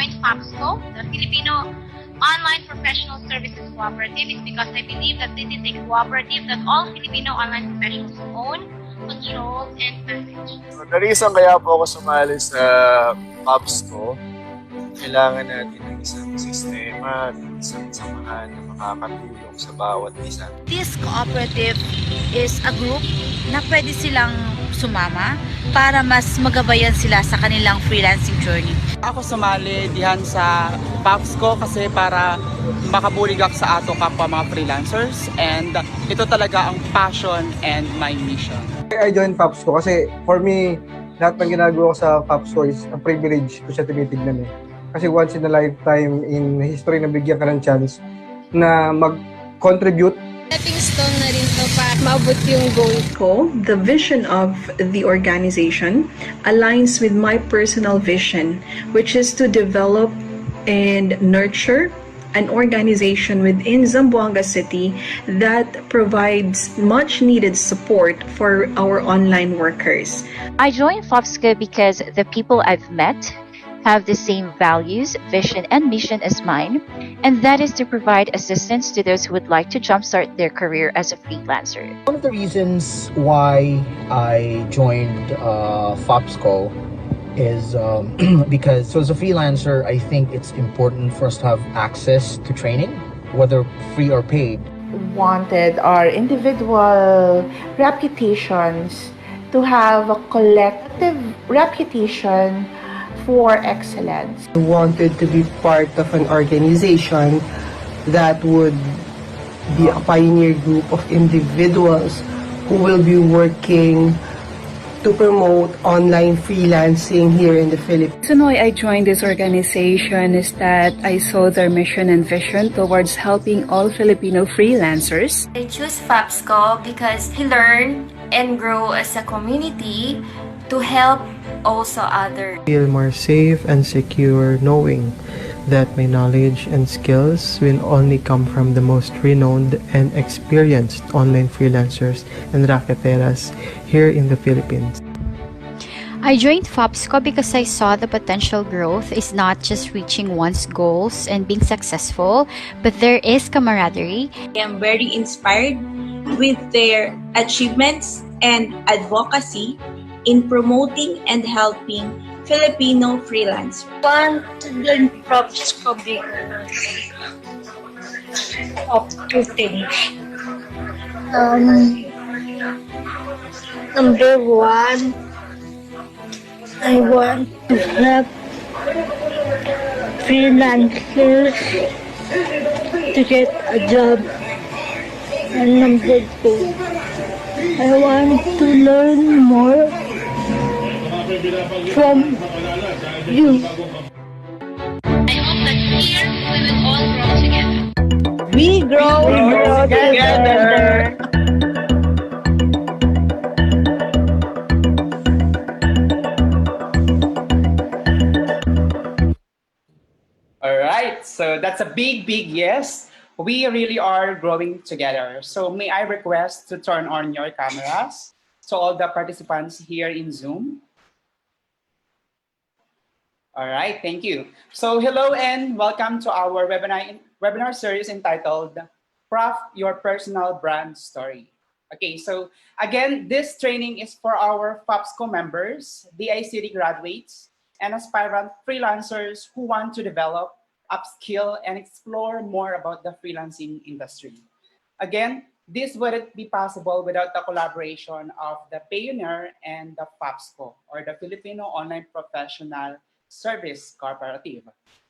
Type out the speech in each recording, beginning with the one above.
joined FOPSCo, the Filipino Online Professional Services Cooperative, is because I believe that this is a cooperative that all Filipino online professionals own, control, and manage. So, the reason kaya po ako sumali sa FOPSCo, kailangan natin ng isang sistema at isang samahan na makakatulong sa bawat isa. This cooperative is a group na pwede silang sumama para mas magabayan sila sa kanilang freelancing journey. Ako sumali dihan sa FOPSCo kasi para makabulig ako sa ato kapwa mga freelancers, and ito talaga ang passion and my mission. I joined FOPSCo kasi for me, lahat ng ginagawa ko sa FOPSCo is a privilege ko siya tinitignan eh. Kasi once in a lifetime in history na bigyan ka ng chance na mag-contribute. Stepping stone na rin to para maabot yung goal ko. The vision of the organization aligns with my personal vision, which is to develop and nurture an organization within Zamboanga City that provides much needed support for our online workers. I joined FOPSCo because the people I've met have the same values, vision, and mission as mine, and that is to provide assistance to those who would like to jumpstart their career as a freelancer. One of the reasons why I joined FOPSCo is because as a freelancer, I think it's important for us to have access to training, whether free or paid. Wanted our individual reputations to have a collective reputation for excellence. I wanted to be part of an organization that would be a pioneer group of individuals who will be working to promote online freelancing here in the Philippines. The reason why I joined this organization is that I saw their mission and vision towards helping all Filipino freelancers. I choose FOPSCo because we learn and grow as a community to help also others. Feel more safe and secure knowing that my knowledge and skills will only come from the most renowned and experienced online freelancers and racketeras here in the Philippines. I joined FOPSCo because I saw the potential growth is not just reaching one's goals and being successful, but there is camaraderie. I am very inspired with their achievements and advocacy in promoting and helping Filipino freelancers. Want to join FOPSCo because of two things. Number one, I want to help freelancers to get a job. And number two, I want to learn more from you. I hope that here we will all grow together. We grow together. All right, so that's a big yes. We really are growing together. So may I request to turn on your cameras so all the participants here in Zoom. All right, thank you. So hello and welcome to our webinar series entitled Craft Your Personal Brand Story. Okay, so again, this training is for our FOPSCo members, DICT graduates, and aspirant freelancers who want to develop, upskill, and explore more about the freelancing industry. Again, this wouldn't be possible without the collaboration of the Pioneer and the FOPSCo, or the Filipino Online Professional Service Cooperative.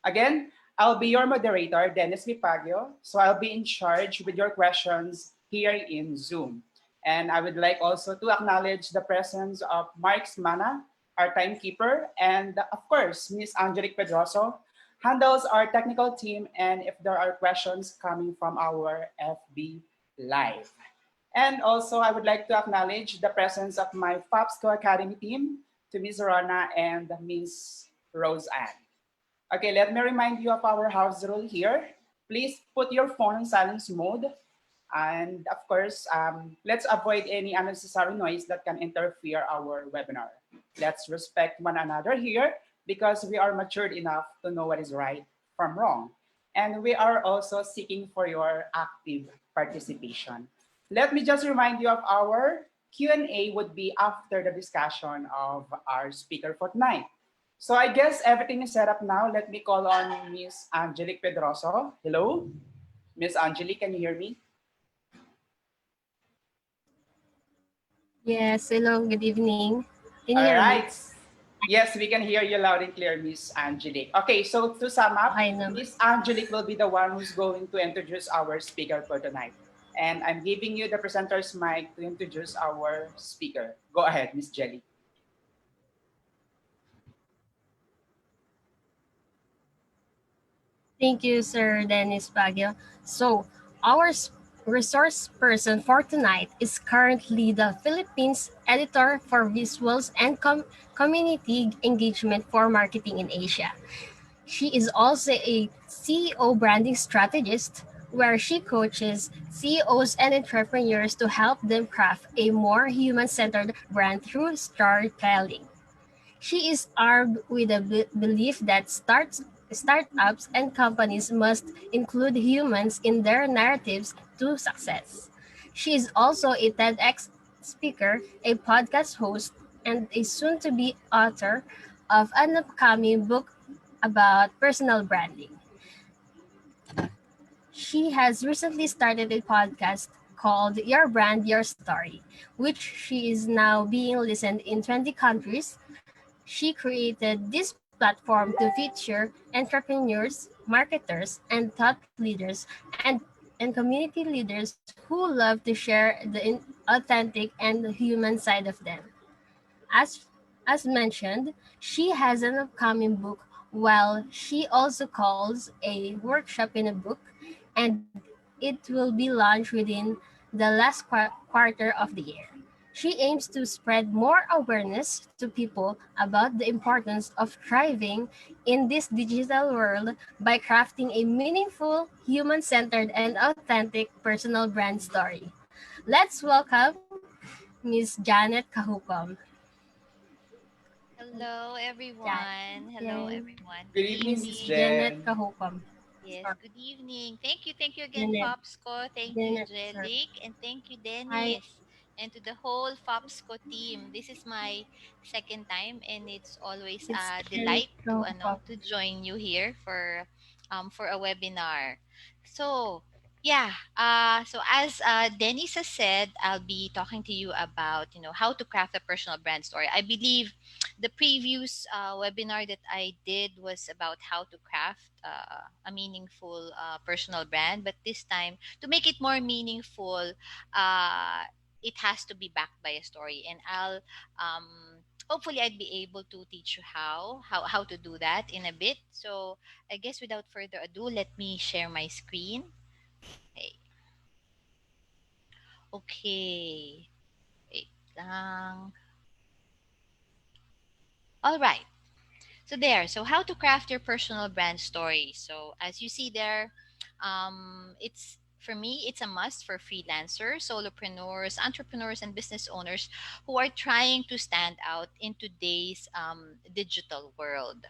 Again, I'll be your moderator, Dennis Vipagio, so I'll be in charge with your questions here in Zoom. And I would like also to acknowledge the presence of Mark Mana, our timekeeper, and of course, Ms. Angelique Pedroso, handles our technical team, and if there are questions coming from our FB Live. And also, I would like to acknowledge the presence of my FOPSCo Academy team, to Ms. Rona and Ms. Rose Ann. Okay, let me remind you of our house rule here. Please put your phone on silence mode. And of course, let's avoid any unnecessary noise that can interfere our webinar. Let's respect one another here. because we are matured enough to know what is right from wrong. And we are also seeking for your active participation. Let me just remind you of our Q&A would be after the discussion of our speaker for tonight. So I guess everything is set up now. Let me call on Miss Angelique Pedroso. Hello, Miss Angelique, can you hear me? Yes, hello, good evening. Can you All hear me? right. Yes, we can hear you loud and clear, Miss Angelique. Okay, so to sum up, Okay naman. Miss Angelique will be the one who's going to introduce our speaker for tonight. And I'm giving you the presenter's mic to introduce our speaker. Go ahead, Miss Jelly. Thank you, Sir Dennis Baguio. So, our resource person for tonight is currently the Philippines editor for visuals and community engagement for marketing in Asia. She is also a CEO branding strategist where she coaches CEOs and entrepreneurs to help them craft a more human-centered brand through storytelling. She is armed with a belief that startups and companies must include humans in their narratives to success. She is also a TEDx speaker, a podcast host, and a soon to be author of an upcoming book about personal branding. She has recently started a podcast called Your Brand, Your Story, which she is now being listened in 20 countries. She created this platform to feature entrepreneurs, marketers, and thought leaders and community leaders who love to share the authentic and human side of them. As as mentioned, she has an upcoming book while she also calls a workshop in a book and it will be launched within the last quarter of the year. She aims to spread more awareness to people about the importance of thriving in this digital world by crafting a meaningful, human centered, and authentic personal brand story. Let's welcome Miss Jennette Cajucom. Hello, Jan- everyone. Hello, Yan. everyone. Good Good evening, Miss evening. Jennette Jen. Cajucom. Yes, Sorry, good evening. Thank you again, Jennette. FOPSCo. Thank you, Jennette, sorry. Jelic, and thank you, Hi, Dennis, and to the whole FOPSCO team. This is my second time, and it's always it's a Jennette delight to Cajucom. to join you here for a webinar. So yeah, so as Dennis has said, I'll be talking to you about how to craft a personal brand story. I believe the previous webinar that I did was about how to craft a meaningful personal brand, but this time to make it more meaningful, uh, it has to be backed by a story, and I'll hopefully I'd be able to teach you how to do that in a bit. So I guess without further ado, let me share my screen. Okay. Okay. Wait lang. All right. So there. So how to craft your personal brand story. So as you see there, it's for me it's a must for freelancers, solopreneurs, entrepreneurs, and business owners who are trying to stand out in today's digital world.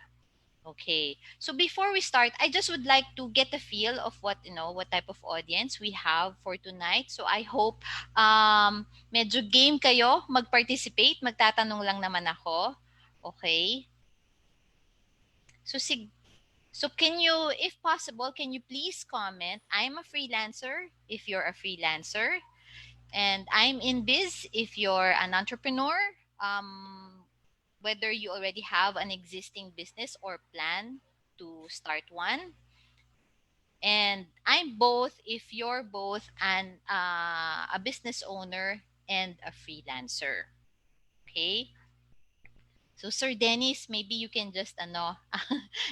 Okay. So before we start, I just would like to get a feel of what type of audience we have for tonight. So I hope medyo game kayo mag-participate. Magtatanong lang naman ako. Okay. So so can you, if possible, can you please comment, I'm a freelancer if you're a freelancer, and I'm in biz if you're an entrepreneur, whether you already have an existing business or plan to start one. And I'm both if you're both a business owner and a freelancer. Okay? So Sir Dennis, maybe you can just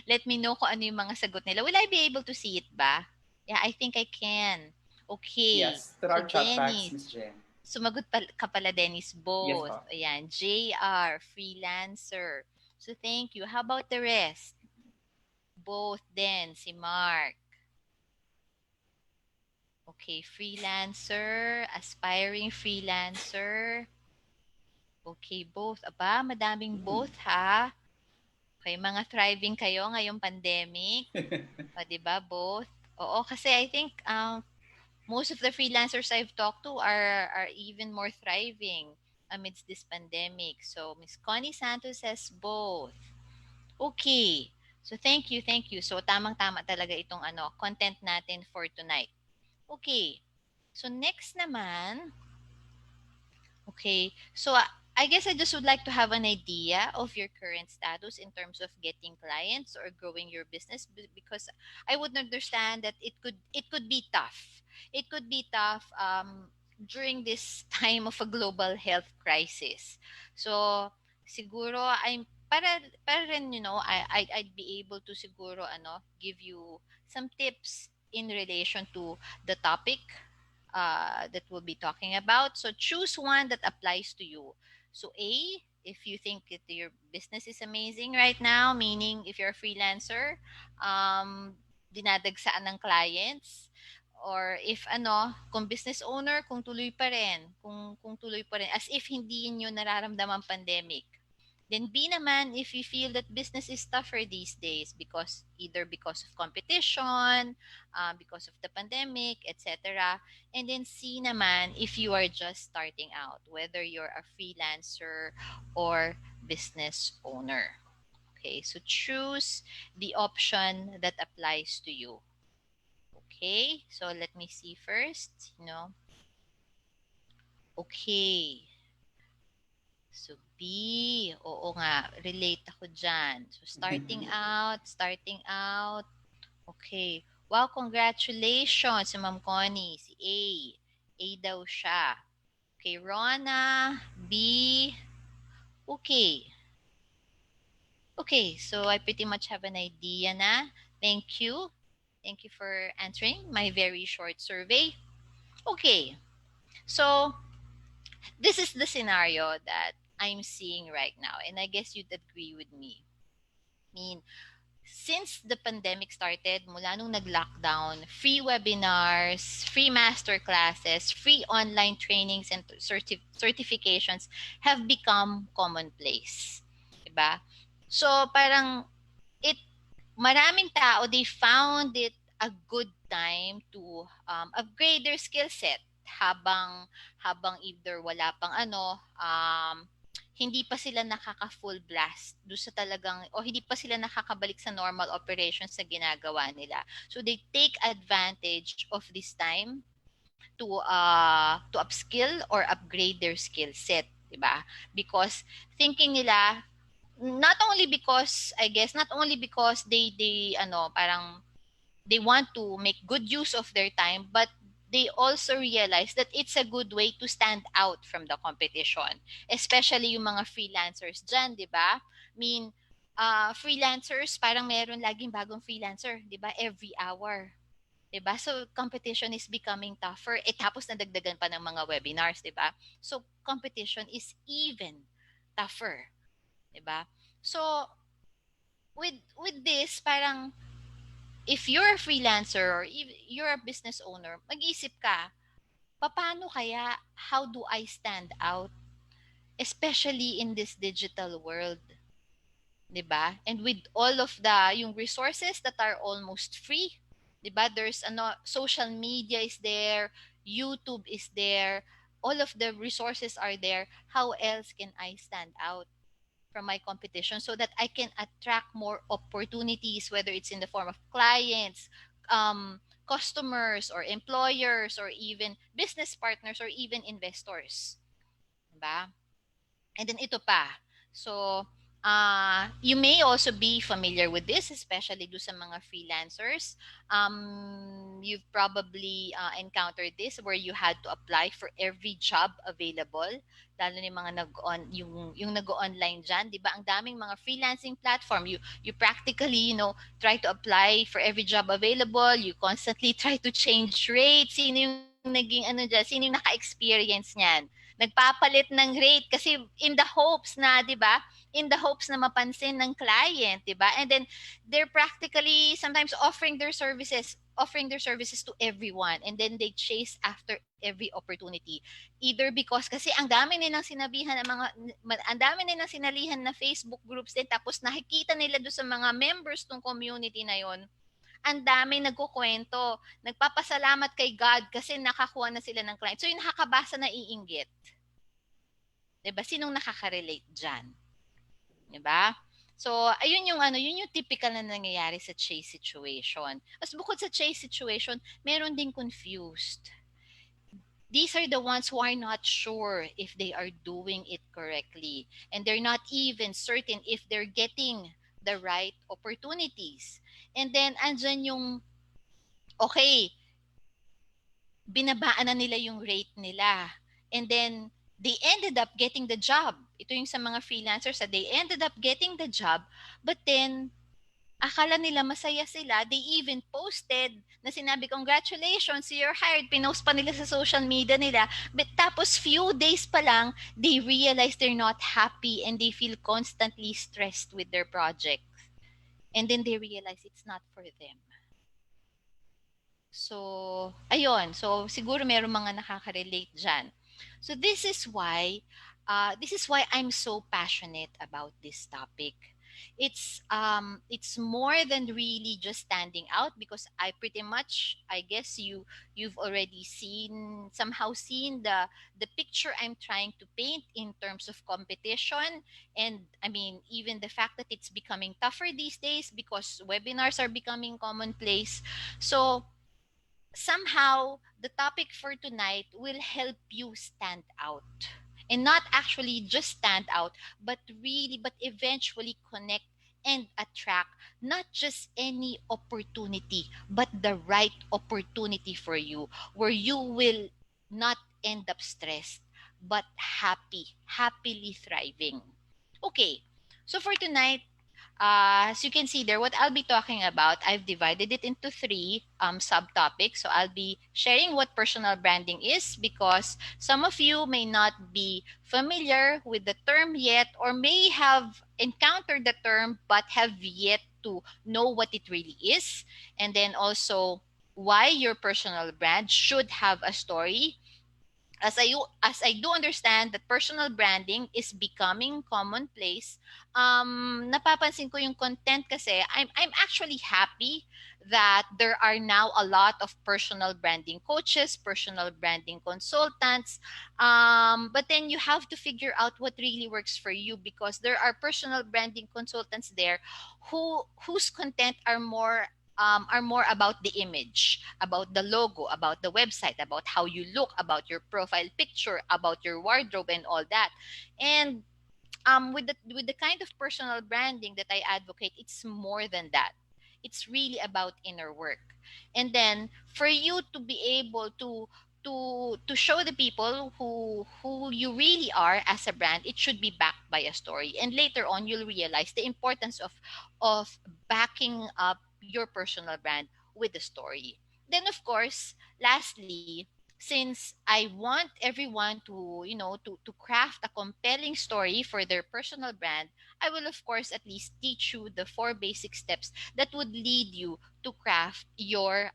let me know kung ano yung mga sagot nila. Will I be able to see it ba? Yeah, I think I can. Okay. Yes, to So our chat box, Dennis, Miss Jen. sumagot ka pala Dennis Yes, both. po. Ayan, JR, freelancer. So thank you. How about the rest? Both then, si Mark. Okay, freelancer, aspiring freelancer. Okay, both. Aba, madaming both ha. Okay, mga thriving kayo ngayong pandemic. O, di ba? Both. Oo, kasi I think most of the freelancers I've talked to are even more thriving amidst this pandemic. So Miss Connie Santos says both. Okay. So thank you, thank you. So tamang-tama talaga itong content natin for tonight. Okay. So next naman, okay. So I guess I just would like to have an idea of your current status in terms of getting clients or growing your business because I would understand that it could be tough. It could be tough during this time of a global health crisis. So siguro I'm para rin I'd be able to siguro give you some tips in relation to the topic that we'll be talking about. So choose one that applies to you. So A, if you think that your business is amazing right now, meaning if you're a freelancer, dinadagsaan ng clients, or if kung business owner, kung tuloy pa rin, as if hindi nyo nararamdaman pandemic. Then B naman, if you feel that business is tougher these days because of competition, because of the pandemic, etc. And then C naman, if you are just starting out, whether you're a freelancer or business owner. Okay, so choose the option that applies to you. Okay, so let me see first, Okay. So B, oo nga, relate ako dyan. So starting out. Okay. Wow, congratulations si Ma'am Connie, si A. A daw siya. Okay, Rona, B. Okay. Okay, so I pretty much have an idea na. Thank you. Thank you for answering my very short survey. Okay, so this is the scenario that I'm seeing right now, and I guess you'd agree with me. I mean, since the pandemic started, mula nung nag-lockdown, free webinars, free master classes, free online trainings and certifications have become commonplace. Diba? So, parang it maraming tao, they found it a good time to upgrade their skill set habang either wala pang hindi pa sila nakaka-full blast do sa talagang o hindi pa sila nakakabalik sa normal operations na ginagawa nila. So they take advantage of this time to upskill or upgrade their skill set, 'di ba? Because thinking nila not only because they parang they want to make good use of their time, but they also realize that it's a good way to stand out from the competition, especially yung mga freelancers dyan, di ba? I mean, freelancers, parang meron laging bagong freelancer, di ba? Every hour. Diba? So, competition is becoming tougher. Tapos nadagdagan pa ng mga webinars, diba? So, competition is even tougher. Diba? So, with this, parang if you're a freelancer or if you're a business owner, mag-isip ka, paano kaya, how do I stand out? Especially in this digital world. 'Di ba? And with all of yung resources that are almost free, 'di ba? There's social media is there, YouTube is there, all of the resources are there. How else can I stand out from my competition so that I can attract more opportunities, whether it's in the form of clients, customers, or employers, or even business partners, or even investors. Diba? And then ito pa. So, you may also be familiar with this, especially do sa mga freelancers. You've probably encountered this where you had to apply for every job available. Lalo na yung mga yung nag-online dyan, di ba? Ang daming mga freelancing platform. You practically, try to apply for every job available. You constantly try to change rates. Sino yung naging dyan? Sino yung naka-experience niyan? Nagpapalit ng rate kasi in the hopes na, 'di ba? In the hopes na mapansin ng client, 'di ba? And then they're practically sometimes offering their services offering their services to everyone, and then they chase after every opportunity, either because kasi ang dami nilang sinabihan ng mga ang dami nilang sinalihan na Facebook groups din, tapos nakikita nila do sa mga members ng community na yon, ang dami nagkukwento, nagpapasalamat kay God kasi nakakuha na sila ng client. So yung nakakabasa na iinggit. 'Di ba? Sinong nakaka-relate diyan? 'Di ba? So, ayun yung yun yung typical na nangyayari sa chase situation. As bukod sa chase situation, meron ding confused. These are the ones who are not sure if they are doing it correctly, and they're not even certain if they're getting the right opportunities. And then andyan yung okay, binabaan na nila yung rate nila. And then they ended up getting the job. Ito yung sa mga freelancers, they ended up getting the job, but then akala nila masaya sila. They even posted na sinabi, congratulations, you're hired. Pinost pa nila sa social media nila. But tapos few days pa lang, they realize they're not happy and they feel constantly stressed with their project. And then they realize it's not for them. So, ayun. So, siguro meron mga nakaka-relate dyan. So, this is why I'm so passionate about this topic. It's more than really just standing out, because I pretty much, I guess you've already somehow seen the picture I'm trying to paint in terms of competition. And I mean, even the fact that it's becoming tougher these days because webinars are becoming commonplace. So, somehow the topic for tonight will help you stand out, and not actually just stand out, but eventually connect and attract not just any opportunity, but the right opportunity for you, where you will not end up stressed, but happily thriving. Okay, so for tonight, as you can see there, what I'll be talking about, I've divided it into three subtopics. So I'll be sharing what personal branding is, because some of you may not be familiar with the term yet, or may have encountered the term but have yet to know what it really is. And then also why your personal brand should have a story, as I do understand that personal branding is becoming commonplace. Napapansin ko yung content kasi I'm actually happy that there are now a lot of personal branding coaches, personal branding consultants. But then you have to figure out what really works for you, because there are personal branding consultants there whose content are more about the image, about the logo, about the website, about how you look, about your profile picture, about your wardrobe, and all that. And with the kind of personal branding that I advocate, it's more than that. It's really about inner work. And then for you to be able to show the people who you really are as a brand, it should be backed by a story. And later on, you'll realize the importance of backing up your personal brand with a story. Then of course, lastly, since I want everyone to, to craft a compelling story for their personal brand, I will of course at least teach you the 4 basic steps that would lead you to craft your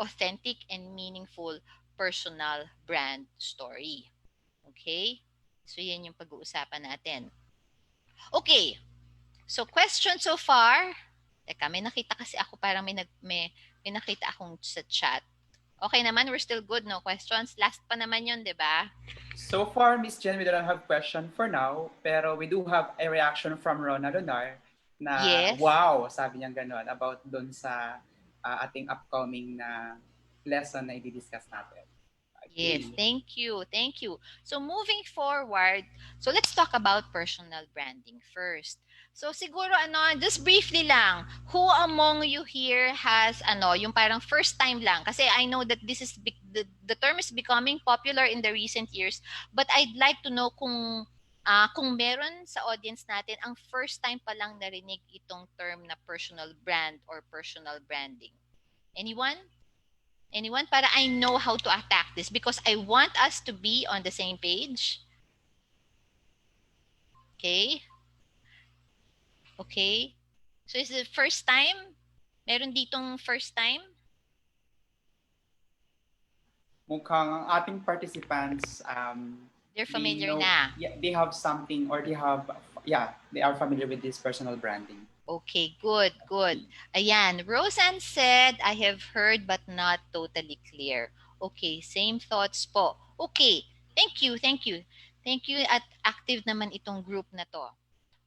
authentic and meaningful personal brand story. Okay? So yan yung pag-uusapan natin. Okay. So question so far. Teka, may nakita kasi ako, parang may nakita akong sa chat. Okay naman, we're still good, no questions. Last pa naman yun, di ba? So far, Miss Jen, we don't have question for now, pero we do have a reaction from Rona Lunar na Yes. wow, sabi niya gano'n about doon sa ating upcoming na lesson na i-discuss natin. Okay. Yes, thank you. Thank you. So moving forward, so let's talk about personal branding first. So siguro just briefly lang, who among you here has yung parang first time lang? Kasi I know that this is the term is becoming popular in the recent years, but I'd like to know kung meron sa audience natin ang first time pa lang narinig itong term na personal brand or personal branding. Anyone? Anyone? Para I know how to attack this, because I want us to be on the same page. Okay? Okay? So is it the first time? Meron ditong first time? Mukhang ang ating participants, They're they familiar know, na. yeah, they have something or they have, yeah, they are familiar with this personal branding. Okay, good, good. Ayan, Roseanne said, I have heard but not totally clear. Okay, same thoughts po. Okay, thank you, thank you. Thank you at active naman itong group na to.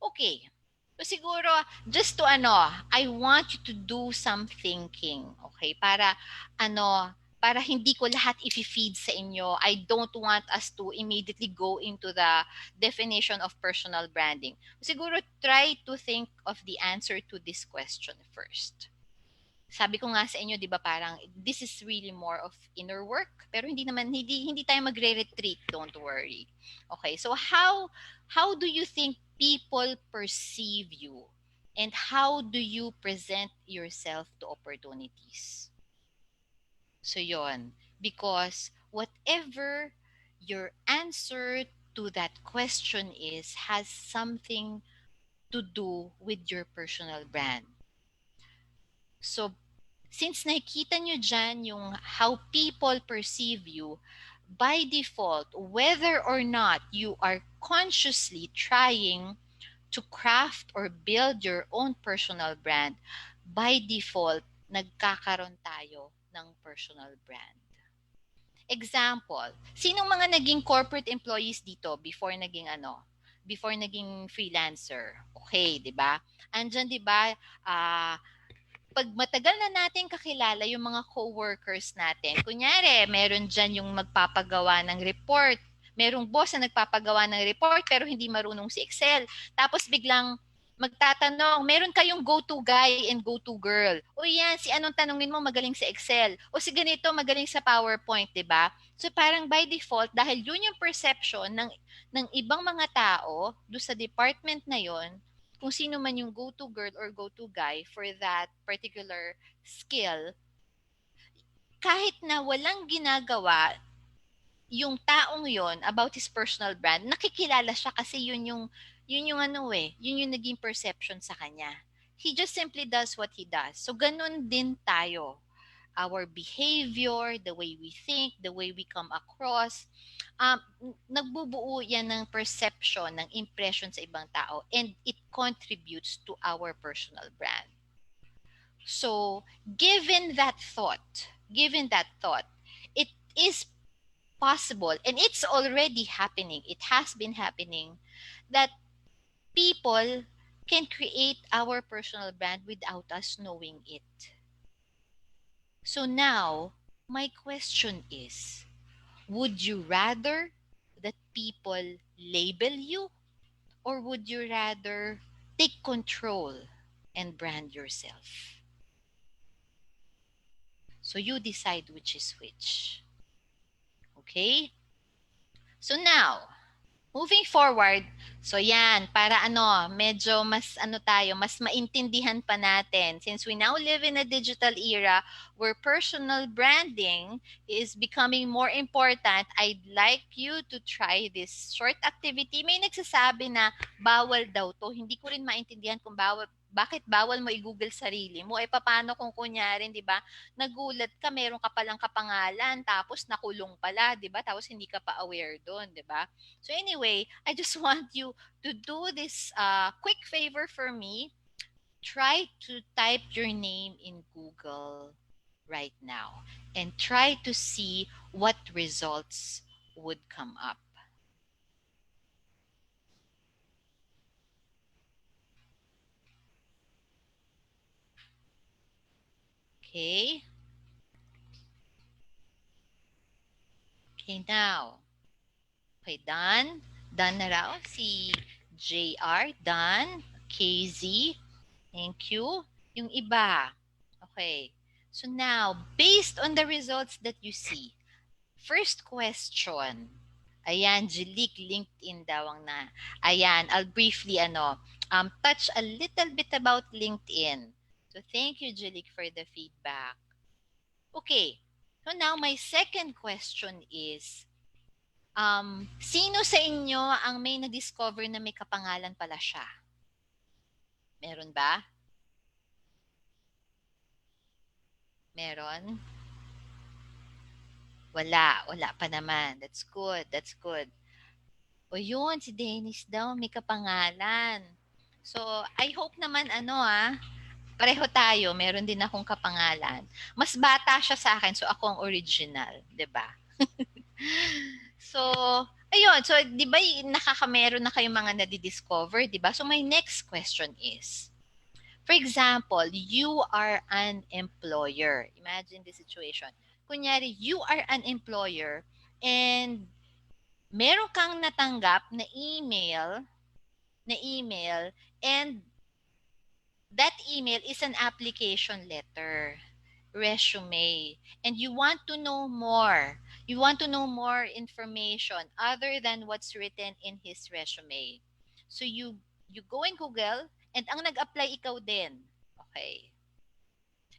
Okay. So siguro, just to I want you to do some thinking, okay? Para hindi ko lahat i-feed sa inyo. I don't want us to immediately go into the definition of personal branding. Siguro, try to think of the answer to this question first. Sabi ko nga sa inyo, 'di ba, parang this is really more of inner work, pero hindi tayo magre-retreat, don't worry. Okay, so how do you think people perceive you and how do you present yourself to opportunities? So yon, because whatever your answer to that question is has something to do with your personal brand. So since nakikita nyo dyan yung how people perceive you, by default, whether or not you are consciously trying to craft or build your own personal brand, by default, nagkakaroon tayo ng personal brand. Example, sinong mga naging corporate employees dito before naging freelancer? Okay, 'di ba? Andiyan 'di ba, pag matagal na natin kakilala yung mga co-workers natin, kunyari, meron dyan yung magpapagawa ng report, merong boss na nagpapagawa ng report pero hindi marunong si Excel. Tapos biglang magtatanong, meron kayong go-to guy and go-to girl. O yan, si anong tanungin mo magaling sa Excel. O si ganito magaling sa PowerPoint, di ba? So parang by default, dahil yun yung perception ng ibang mga tao do sa department na yon, kung sino man yung go-to girl or go-to guy for that particular skill, kahit na walang ginagawa yung taong yon about his personal brand, nakikilala siya kasi yun yung naging perception sa kanya. He just simply does what he does. So ganun din tayo. Our behavior, the way we think, the way we come across, nagbubuo yan ng perception, ng impression sa ibang tao, and it contributes to our personal brand. So, given that thought, it is possible, and it's already happening, it has been happening, that people can create our personal brand without us knowing it. So now, my question is, would you rather that people label you or would you rather take control and brand yourself? So you decide which is which. Okay? So now, moving forward, so yan, para medyo mas mas maintindihan pa natin. Since we now live in a digital era where personal branding is becoming more important, I'd like you to try this short activity. May nagsasabi na bawal daw to. Hindi ko rin maintindihan kung bakit bawal mo i-google sarili mo. Paano kung kunyari, di ba, nagulat ka, meron ka palang kapangalan, tapos nakulong pala, di ba? Tapos hindi ka pa aware doon, di ba? So anyway, I just want you to do this quick favor for me. Try to type your name in Google right now and try to see what results would come up. Okay. Okay, now. Okay, done. Done na raw si JR. Done. KZ. Thank you. Yung iba. Okay. So now, based on the results that you see, first question. Ayan, Jilik, LinkedIn daw ang na. Ayan, I'll briefly touch a little bit about LinkedIn. So thank you, Jilik, for the feedback. Okay. So now my second question is, sino sa inyo ang may na-discover na may kapangalan pala siya? Meron ba? Meron? Wala pa naman. That's good, that's good. O yun, si Dennis daw, may kapangalan. So, I hope naman pareho tayo, meron din akong kapangalan. Mas bata siya sa akin, so ako ang original, 'di ba? So, ayun, so 'di ba nakakameron na kayong mga nadi-discover, 'di ba? So my next question is, for example, you are an employer. Imagine the situation. Kunyari, you are an employer and meron kang natanggap na email and that email is an application letter, resume, and you want to know more. You want to know more information other than what's written in his resume. So you go in Google and ang nag-apply ikaw din. Okay.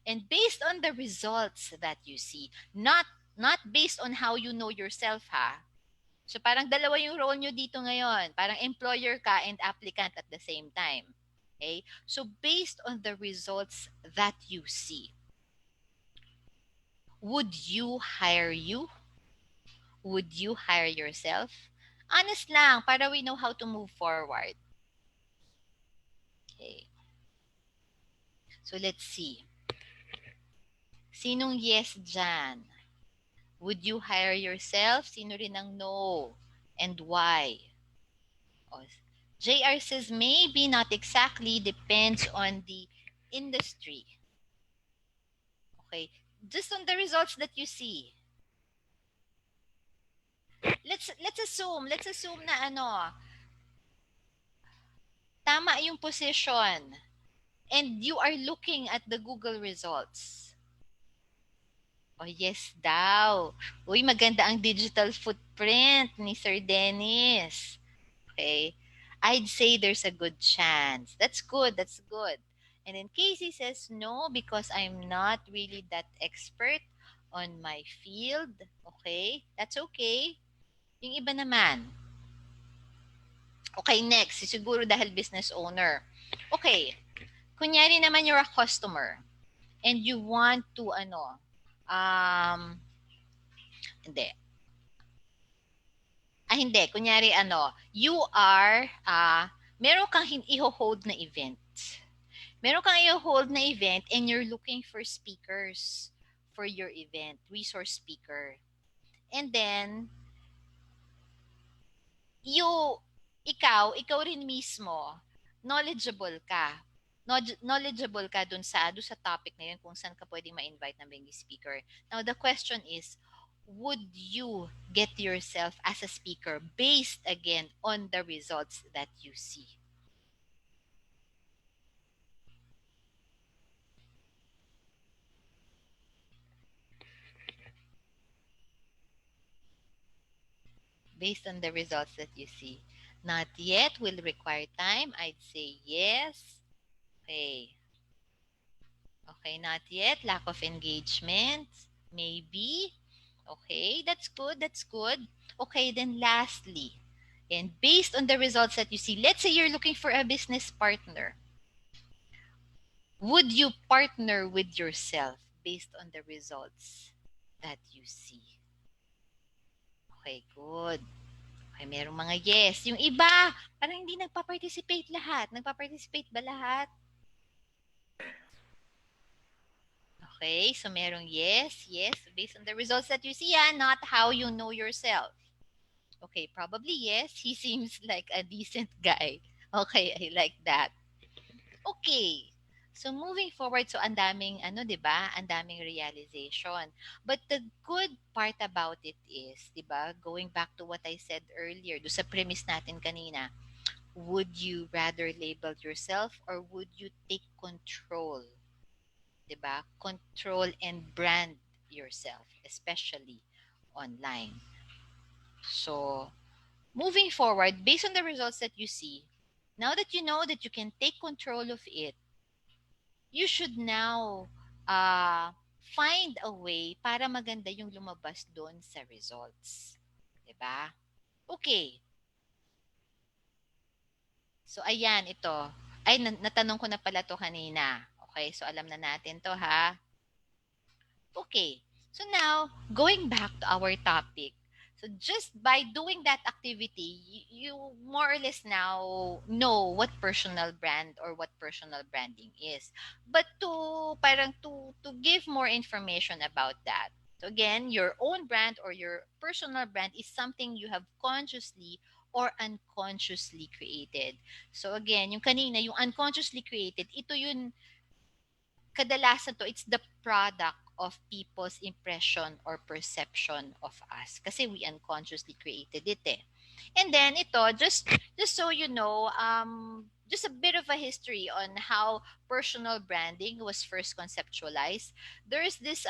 And based on the results that you see, not based on how you know yourself ha. So parang dalawa yung role nyo dito ngayon. Parang employer ka and applicant at the same time. Okay? So based on the results that you see, would you hire you? Would you hire yourself? Honest lang, para we know how to move forward. Okay. So let's see. Sinong yes dyan? Would you hire yourself? Sino rin ang no? And why? Oh, JR says maybe, not exactly, depends on the industry. Okay, just on the results that you see. Let's assume na tama yung position and you are looking at the Google results. Oh, yes daw. Uy, maganda ang digital footprint ni Sir Dennis. Okay. I'd say there's a good chance. That's good. That's good. And then Casey says, no, because I'm not really that expert on my field. Okay. That's okay. Yung iba naman. Okay, next. Siguro dahil business owner. Okay. Kunyari naman you're a customer and you want to hindi. Hindi. Kunyari you are, meron kang i-hold na event. Meron kang i-hold na event and you're looking for speakers for your event, resource speaker. And then, ikaw rin mismo, knowledgeable ka. Knowledgeable ka dun sa topic na yun kung saan ka pwedeng ma-invite ng being speaker. Now, the question is, would you get yourself as a speaker based again on the results that you see? Based on the results that you see. Not yet, will require time. I'd say yes. Okay. Okay, not yet. Lack of engagement. Maybe. Okay, that's good. That's good. Okay, then lastly, and based on the results that you see, let's say you're looking for a business partner. Would you partner with yourself based on the results that you see? Okay, good. Okay, merong mga yes. Yung iba, parang hindi nagpa-participate lahat. Nagpa-participate ba lahat? Okay, so merong yes, based on the results that you see, not how you know yourself. Okay, probably yes. He seems like a decent guy. Okay, I like that. Okay. So moving forward, so ang daming 'di ba? Ang daming realization. But the good part about it is, 'di ba? Going back to what I said earlier, do sa premise natin kanina, would you rather label yourself or would you take control? 'Di ba? Control and brand yourself, especially online. So, moving forward, based on the results that you see, now that you know that you can take control of it, you should now find a way para maganda yung lumabas doon sa results. Diba? Okay. So, ayan, ito. Ay, natanong ko na pala to kanina. Okay, so alam na natin to ha. Okay, so now going back to our topic. So just by doing that activity, you more or less now know what personal brand or what personal branding is. But to parang to give more information about that. So again, your own brand or your personal brand is something you have consciously or unconsciously created. So again, yung kanina, yung unconsciously created, ito yun kadalasan to, it's the product of people's impression or perception of us. Kasi we unconsciously created it eh. And then ito, just so you know, just a bit of a history on how personal branding was first conceptualized. There is this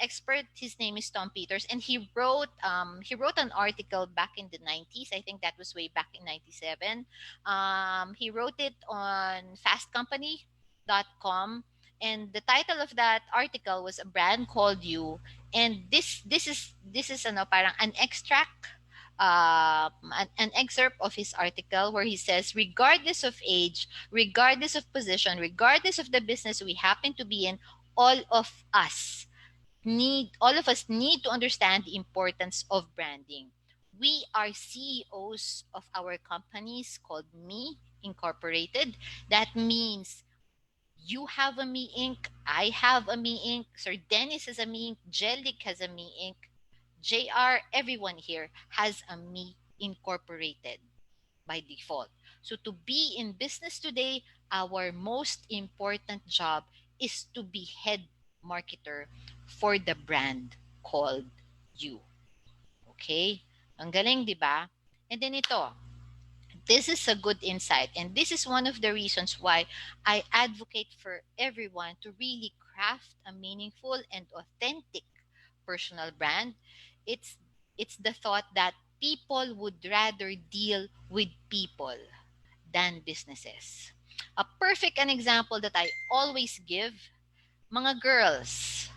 expert, his name is Tom Peters, and he wrote an article back in the 90s. I think that was way back in 97. He wrote it on Fast Company com, and the title of that article was A Brand Called You. And this is ano parang an extract, an excerpt of his article where he says, regardless of age, regardless of position, regardless of the business we happen to be in, all of us need to understand the importance of branding. We are CEOs of our companies called Me Incorporated. That means you have a Me Inc. I have a Me Inc. Sir Dennis has a Me Inc. Jellic has a Me Inc. JR, everyone here has a Me Incorporated by default. So to be in business today, our most important job is to be head marketer for the brand called you. Okay? Ang galing, di ba? And then ito, this is a good insight, and this is one of the reasons why I advocate for everyone to really craft a meaningful and authentic personal brand. It's it's the thought that people would rather deal with people than businesses. A perfect an example that I always give, mga girls.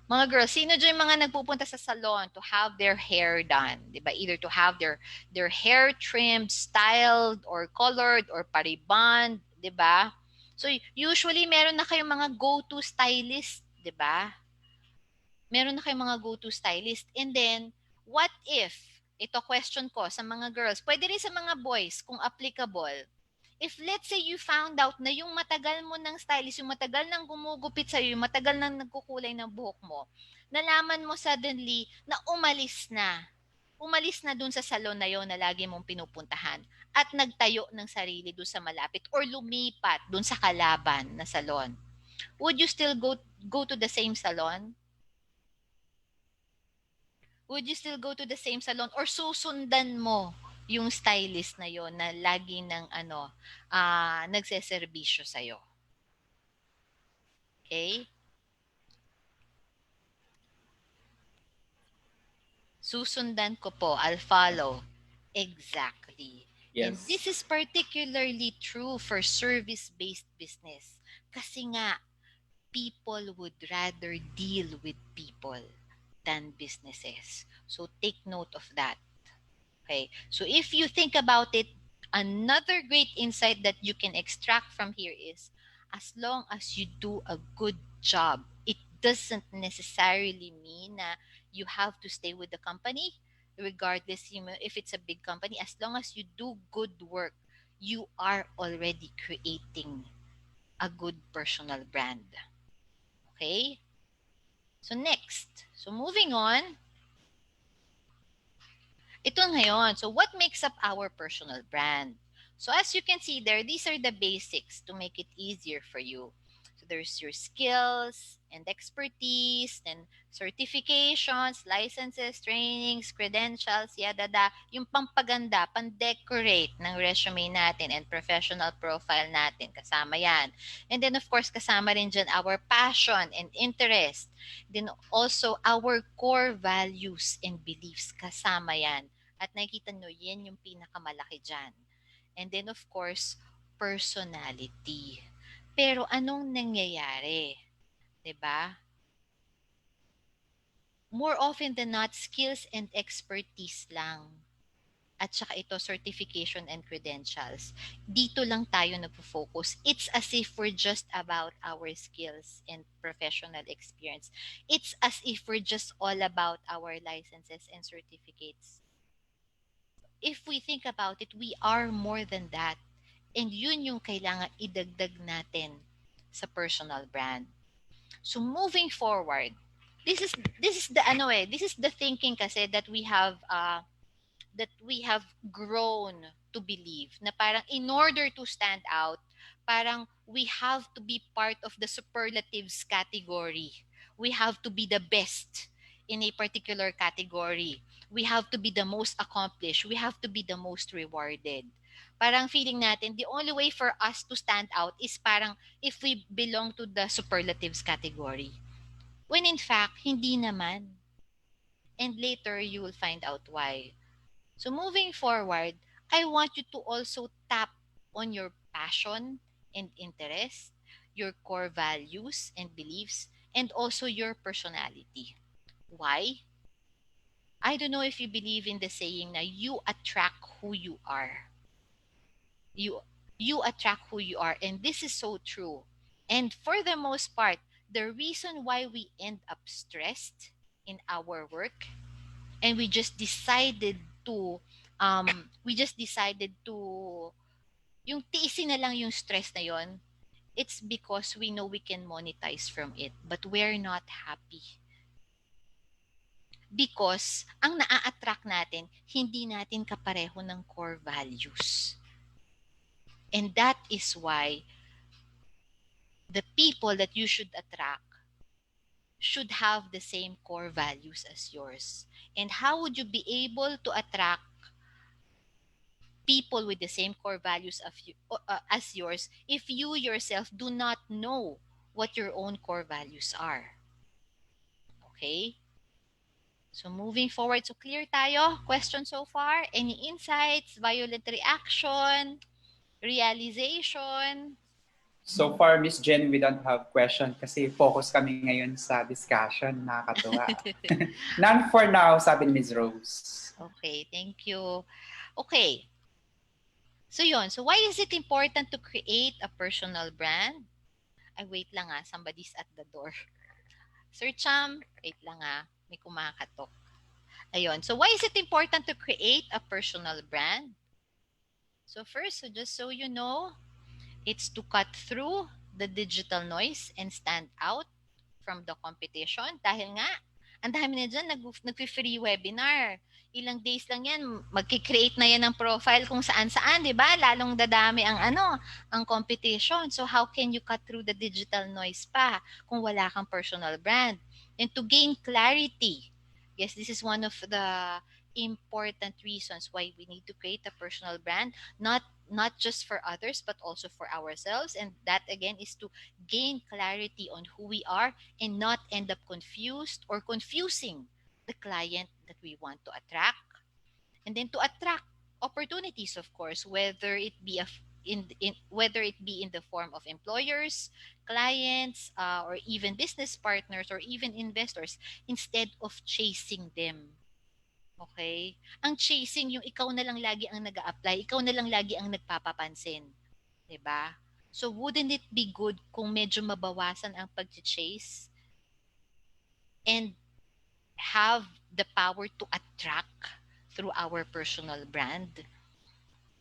Mga girls, sino dyan yung mga nagpupunta sa salon to have their hair done? Diba? Either to have their hair trimmed, styled, or colored, or pariband. Diba? So, usually, meron na kayong mga go-to stylist. Diba? Meron na kayong mga go-to stylist. And then, what if, ito question ko sa mga girls, pwede rin sa mga boys kung applicable, if let's say you found out na yung matagal mo ng stylist, yung matagal nang gumugupit sa'yo, yung matagal nang nagkukulay ng buhok mo, nalaman mo suddenly na umalis na dun sa salon na yon na lagi mong pinupuntahan at nagtayo ng sarili dun sa malapit or lumipat dun sa kalaban na salon. Would you still go to the same salon? Would you still go to the same salon or susundan mo yung stylist na yon na lagi ng nagseserbisyo sa'yo? Okay? Susundan ko po. I'll follow. Exactly. And Yes. this is particularly true for service-based business. Kasi nga, people would rather deal with people than businesses. So take note of that. Okay. So if you think about it, another great insight that you can extract from here is as long as you do a good job, it doesn't necessarily mean na you have to stay with the company, regardless if it's a big company. As long as you do good work, you are already creating a good personal brand. Okay? So next, so moving on, ito ngayon. So what makes up our personal brand? So as you can see there, these are the basics to make it easier for you. So there's your skills and expertise, then certifications, licenses, trainings, credentials, yada da, yung pampaganda, pan-decorate ng resume natin and professional profile natin, kasama yan. And then of course, kasama rin dyan our passion and interest. Then also our core values and beliefs, kasama yan. At nakikita nyo, yan yung pinakamalaki dyan. And then of course, personality. Pero anong nangyayari? 'Di ba? More often than not, skills and expertise lang at saka ito certification and credentials. Dito lang tayo nagfo-focus. It's as if we're just about our skills and professional experience. It's as if we're just all about our licenses and certificates. If we think about it, we are more than that. And yun yung kailangan idagdag natin sa personal brand. So moving forward, this is the this is the thinking kasi that we have grown to believe na parang in order to stand out, parang we have to be part of the superlatives category. We have to be the best in a particular category. We have to be the most accomplished. We have to be the most rewarded. Parang feeling natin, the only way for us to stand out is parang if we belong to the superlatives category. When in fact, hindi naman. And later, you will find out why. So moving forward, I want you to also tap on your passion and interest, your core values and beliefs, and also your personality. Why? I don't know if you believe in the saying na you attract who you are. You you attract who you are, and this is so true. And for the most part, the reason why we end up stressed in our work and we just decided to yung tiisin na lang yung stress na yon, it's because we know we can monetize from it but we're not happy because ang naa-attract natin hindi natin kapareho ng core values, and that is why the people that you should attract should have the same core values as yours. And how would you be able to attract people with the same core values as yours if you yourself do not know what your own core values are? Okay? So moving forward, so clear tayo? Question so far? Any insights, violent reaction, realization? So far, Miss Jen, we don't have question kasi focus kami ngayon sa discussion. Nakakatuwa. None for now, sabi ni Ms. Rose. Okay, thank you. Okay. So yun, so why is it important to create a personal brand? Ay, wait lang somebody's at the door. Sir Cham, wait lang may kumakatok. Ayun, so why is it important to create a personal brand? So first, so just so you know, it's to cut through the digital noise and stand out from the competition. Dahil nga, ang dami na dyan nag-free webinar. Ilang days lang yan, magki-create na yan ng profile kung saan-saan, di ba? Lalong dadami ang competition. So how can you cut through the digital noise pa kung wala kang personal brand? And to gain clarity, yes, this is one of the important reasons why we need to create a personal brand, not just for others but also for ourselves, and that again is to gain clarity on who we are and not end up confused or confusing the client that we want to attract. And then to attract opportunities, of course, whether it be whether it be in the form of employers, clients, or even business partners or even investors, instead of chasing them. Okay? Ang chasing yung ikaw na lang lagi ang nag-a-apply, ikaw na lang lagi ang nagpapapansin. 'Di ba? So wouldn't it be good kung medyo mabawasan ang pag-chase and have the power to attract through our personal brand?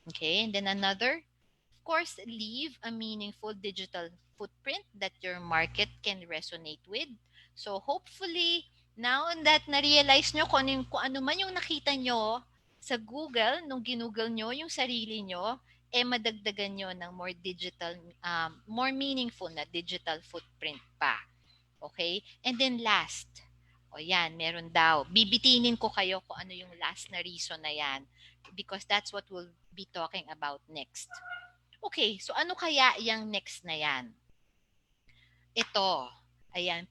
Okay? And then another, of course, leave a meaningful digital footprint that your market can resonate with. So hopefully, now that na-realize nyo kung ano man yung nakita nyo sa Google, nung ginugol nyo yung sarili nyo, madagdagan nyo ng more meaningful na digital footprint pa. Okay? And then last, yan, meron daw. Bibitinin ko kayo kung ano yung last na reason na yan because that's what we'll be talking about next. Okay, so ano kaya yung next na yan? Ito, ayan,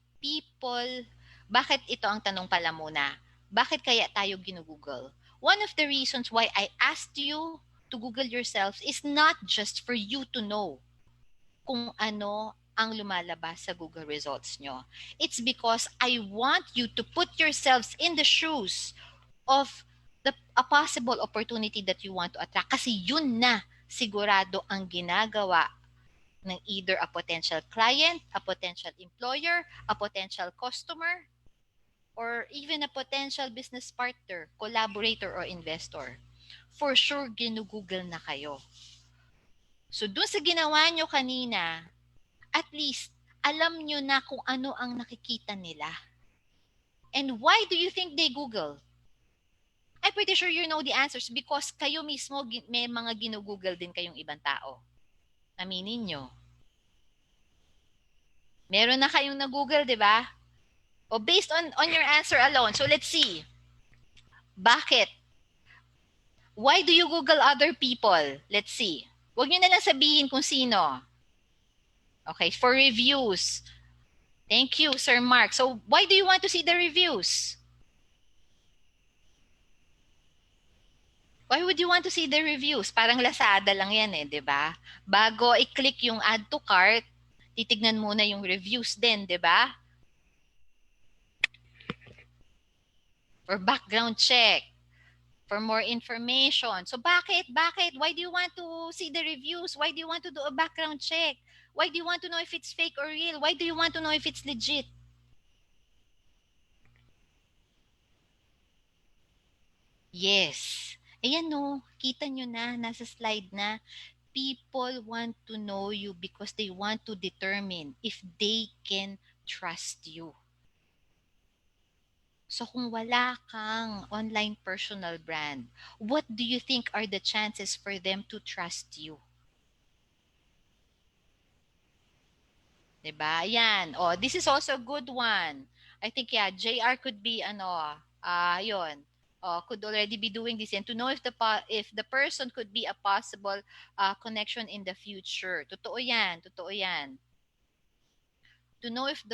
bakit ito ang tanong pala muna? Bakit kaya tayo ginugoogle? One of the reasons why I asked you to Google yourselves is not just for you to know kung ano ang lumalabas sa Google results nyo. It's because I want you to put yourselves in the shoes of a possible opportunity that you want to attract kasi yun na sigurado ang ginagawa ng either a potential client, a potential employer, a potential customer, or even a potential business partner, collaborator, or investor. For sure, ginugoogle na kayo. So, dun sa ginawa nyo kanina, at least, alam nyo na kung ano ang nakikita nila. And why do you think they Google? I'm pretty sure you know the answers because kayo mismo may mga ginugoogle din kayong ibang tao. Aminin nyo. Meron na kayong na-google, di ba? O based on your answer alone. So let's see. Bakit? Why do you Google other people? Let's see. Huwag nyo na lang sabihin kung sino. Okay, for reviews. Thank you, Sir Mark. So why do you want to see the reviews? Why would you want to see the reviews? Parang Lazada lang yan eh, di ba? Bago i-click yung add to cart, titignan muna yung reviews din, di ba? For background check, for more information. So bakit? Bakit? Why do you want to see the reviews? Why do you want to do a background check? Why do you want to know if it's fake or real? Why do you want to know if it's legit? Yes. Ayan no, kita nyo na, nasa slide na. People want to know you because they want to determine if they can trust you. So kung wala kang online personal brand, what do you think are the chances for them to trust you? Diba? Yan. Oh, this is also a good one. I think, yeah, JR could be, yun. Could already be doing this and to know if the person could be a possible connection in the future. Totoo yan. Totoo yan. To know if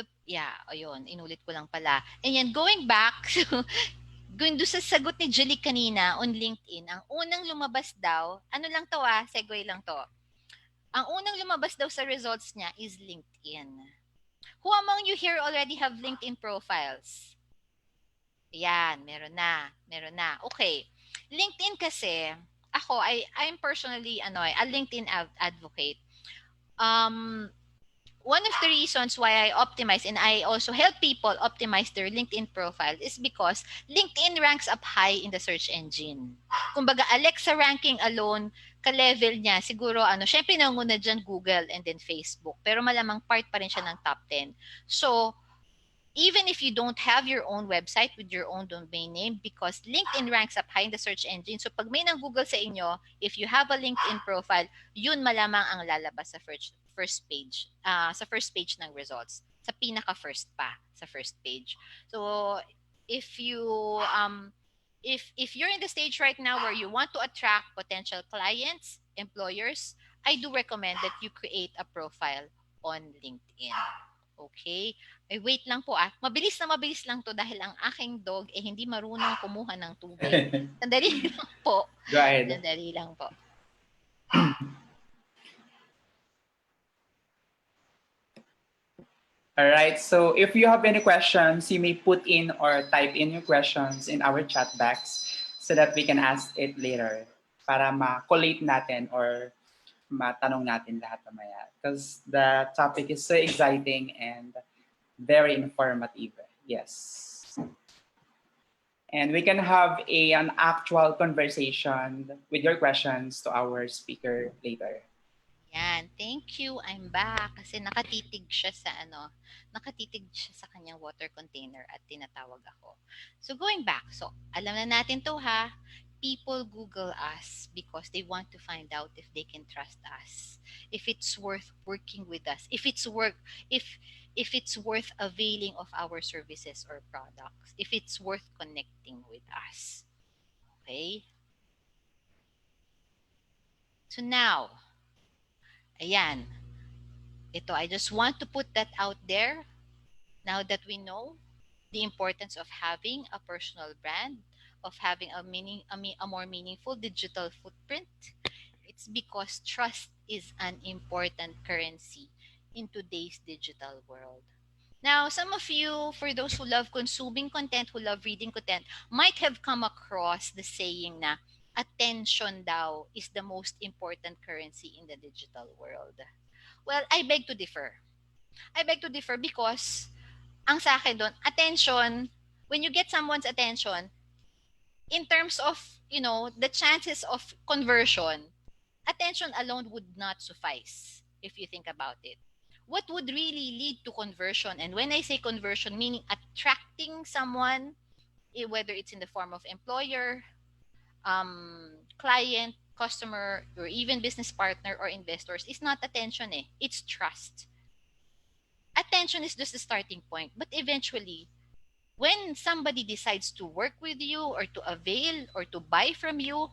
ayun, inulit ko lang pala. And yan, going back, going doon sa sagot ni Julie kanina on LinkedIn, ang unang lumabas daw, ano lang to segue lang to. Ang unang lumabas daw sa results niya is LinkedIn. Who among you here already have LinkedIn profiles? Yan, meron na. Meron na. Okay. LinkedIn kasi, I'm personally, a LinkedIn advocate. One of the reasons why I optimize and I also help people optimize their LinkedIn profile is because LinkedIn ranks up high in the search engine. Kumbaga, Alexa ranking alone, ka-level niya, siguro, syempre nanguna dyan Google and then Facebook. Pero malamang part pa rin siya ng top 10. So, even if you don't have your own website with your own domain name, because LinkedIn ranks up high in the search engine. So pag may nang Google sa inyo, if you have a LinkedIn profile, yun malamang ang lalabas sa first page, sa first page ng results. Sa pinaka first pa, sa first page. So if you if you're in the stage right now where you want to attract potential clients, employers, I do recommend that you create a profile on LinkedIn. Okay? Wait lang po Mabilis lang to dahil ang aking dog hindi marunong kumuha ng tubig. Sandali lang po. Go ahead. Sandali lang po. All right. So if you have any questions, you may put in or type in your questions in our chat box so that we can ask it later para ma-collate natin or matanong natin lahat mamaya. Because the topic is so exciting and very informative. Yes. And we can have an actual conversation with your questions to our speaker later. Yan, thank you. I'm back kasi nakatitig siya sa kanyang water container at tinatawag ako. So going back, so alam na natin to people Google us because they want to find out if they can trust us, if it's worth working with us, if it's worth availing of our services or products, if it's worth connecting with us. Okay? So now, ayan. Ito, I just want to put that out there now that we know the importance of having a personal brand, of having a more meaningful digital footprint. It's because trust is an important currency in today's digital world. Now, some of you, for those who love consuming content, who love reading content, might have come across the saying na attention daw is the most important currency in the digital world. Well, I beg to differ. I beg to differ because ang sa akin doon, attention, when you get someone's attention, in terms of, the chances of conversion, attention alone would not suffice if you think about it. What would really lead to conversion? And when I say conversion, meaning attracting someone, whether it's in the form of employer, client, customer, or even business partner or investors, is not attention eh. It's trust. Attention is just the starting point. But eventually, when somebody decides to work with you or to avail or to buy from you,